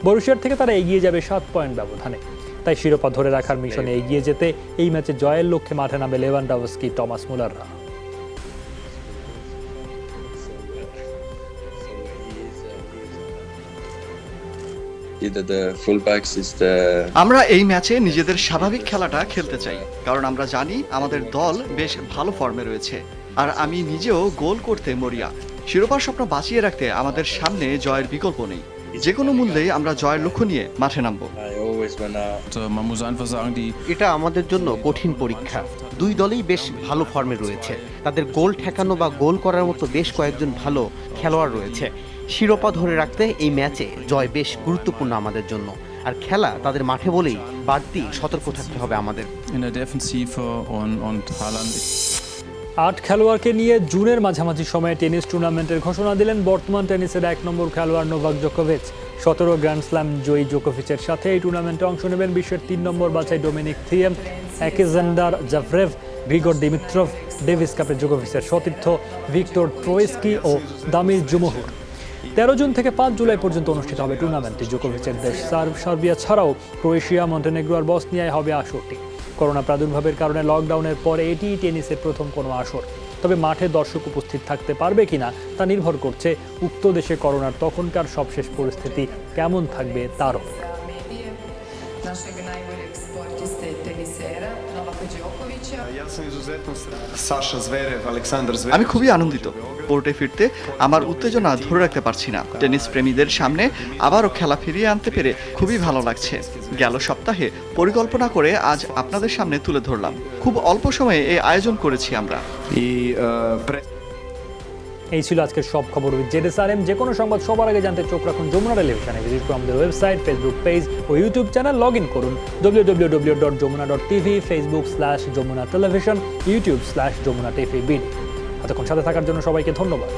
বরুশিয়ার থেকে তারা এগিয়ে যাবে 7 পয়েন্ট ব্যবধানে। তাই শিরোপা ধরে রাখার মিশনে এগিয়ে যেতে এই ম্যাচে জয়ের লক্ষ্যে মাঠে নামে লেভানডাভস্কি, টমাস মুলাররা। আমরা এই ম্যাচে নিজেদের স্বাভাবিক খেলাটা খেলতে চাই, কারণ আমরা জানি আমাদের দল বেশ ভালো ফর্মে রয়েছে, আর আমি নিজেও গোল করতে মরিয়া। শিরোপার স্বপ্ন বাঁচিয়ে রাখতে আমাদের সামনে জয়ের বিকল্প নেই। যে কোনো মূল্যেই আমরা জয়ের লক্ষ্য নিয়ে মাঠে নামবো। এটা আমাদের জন্য কঠিন পরীক্ষা। দুই দলই বেশ ভালো ফর্মে রয়েছে। তাদের গোল ঠেকানো বা গোল করার মতো বেশ কয়েকজন ভালো খেলোয়াড় রয়েছে। শিরোপা ধরে রাখতে এই ম্যাচে জয় বেশ গুরুত্বপূর্ণ আমাদের জন্য। আর খেলা তাদের মাঠে বলেই বাড়তি সতর্ক থাকতে হবে আমাদের। 8 খেলোয়াড়কে নিয়ে জুনের মাঝামাঝি সময়ে টেনিস টুর্নামেন্টের ঘোষণা দিলেন বর্তমান টেনিসের 1 নম্বর খেলোয়াড় নোভাক জোকোভিচ। 17 গ্র্যান্ড স্ল্যাম জয়ী জোকোভিচের সাথে এই টুর্নামেন্টে অংশ নেবেন বিশ্বের 3 নম্বর বাছাই Dominic Thiem, Alexander Zverev, Grigor Dimitrov, Davis কাপে জোকোভিচের সতীর্থ ভিক্টর ট্রোয়েস্কি ও দামির জুমহুর। 13 জুন থেকে 5 জুলাই পর্যন্ত অনুষ্ঠিত হবে টুর্নামেন্টটি। জোকোভিচের দেশ সার্বিয়া ছাড়াও ক্রোয়েশিয়া, মন্টেনেগ্রো আর বসনিয়ায় হবে আসরটি। করোনা প্রাদুর্ভাবের কারণে লকডাউনের পরে এটিই টেনিসের প্রথম কোনো আসর। তবে মাঠে দর্শক উপস্থিত থাকতে পারবে কিনা তা নির্ভর করছে উক্ত দেশে করোনার তখনকার সবশেষ পরিস্থিতি কেমন থাকবে তার উপর। আমি খুবই আনন্দিত। কোর্টে ফিরতে আমার উত্তেজনা ধরে রাখতে পারছি না। টেনিস প্রেমীদের সামনে আবারও খেলা ফিরিয়ে আনতে পেরে খুবই ভালো লাগছে। গেল সপ্তাহে পরিকল্পনা করে আজ আপনাদের সামনে তুলে ধরলাম। খুব অল্প সময়ে এই আয়োজন করেছি আমরা। এই ছিল আজকের সব খবর উইথ জেডএসআরএম। যে কোনো সংবাদ সবার আগে জানতে চোখ রাখুন যমুনা টেলিভিশনে। ভিজিট করুন আমাদের ওয়েবসাইট, ফেসবুক পেজ ও ইউটিউব চ্যানেল। লগ ইন করুন www.jomuna.tv, Facebook/যমুনা টেলিভিশন, YouTube/যমুনা টিভি। এতক্ষণ সাথে থাকার জন্য সবাইকে ধন্যবাদ।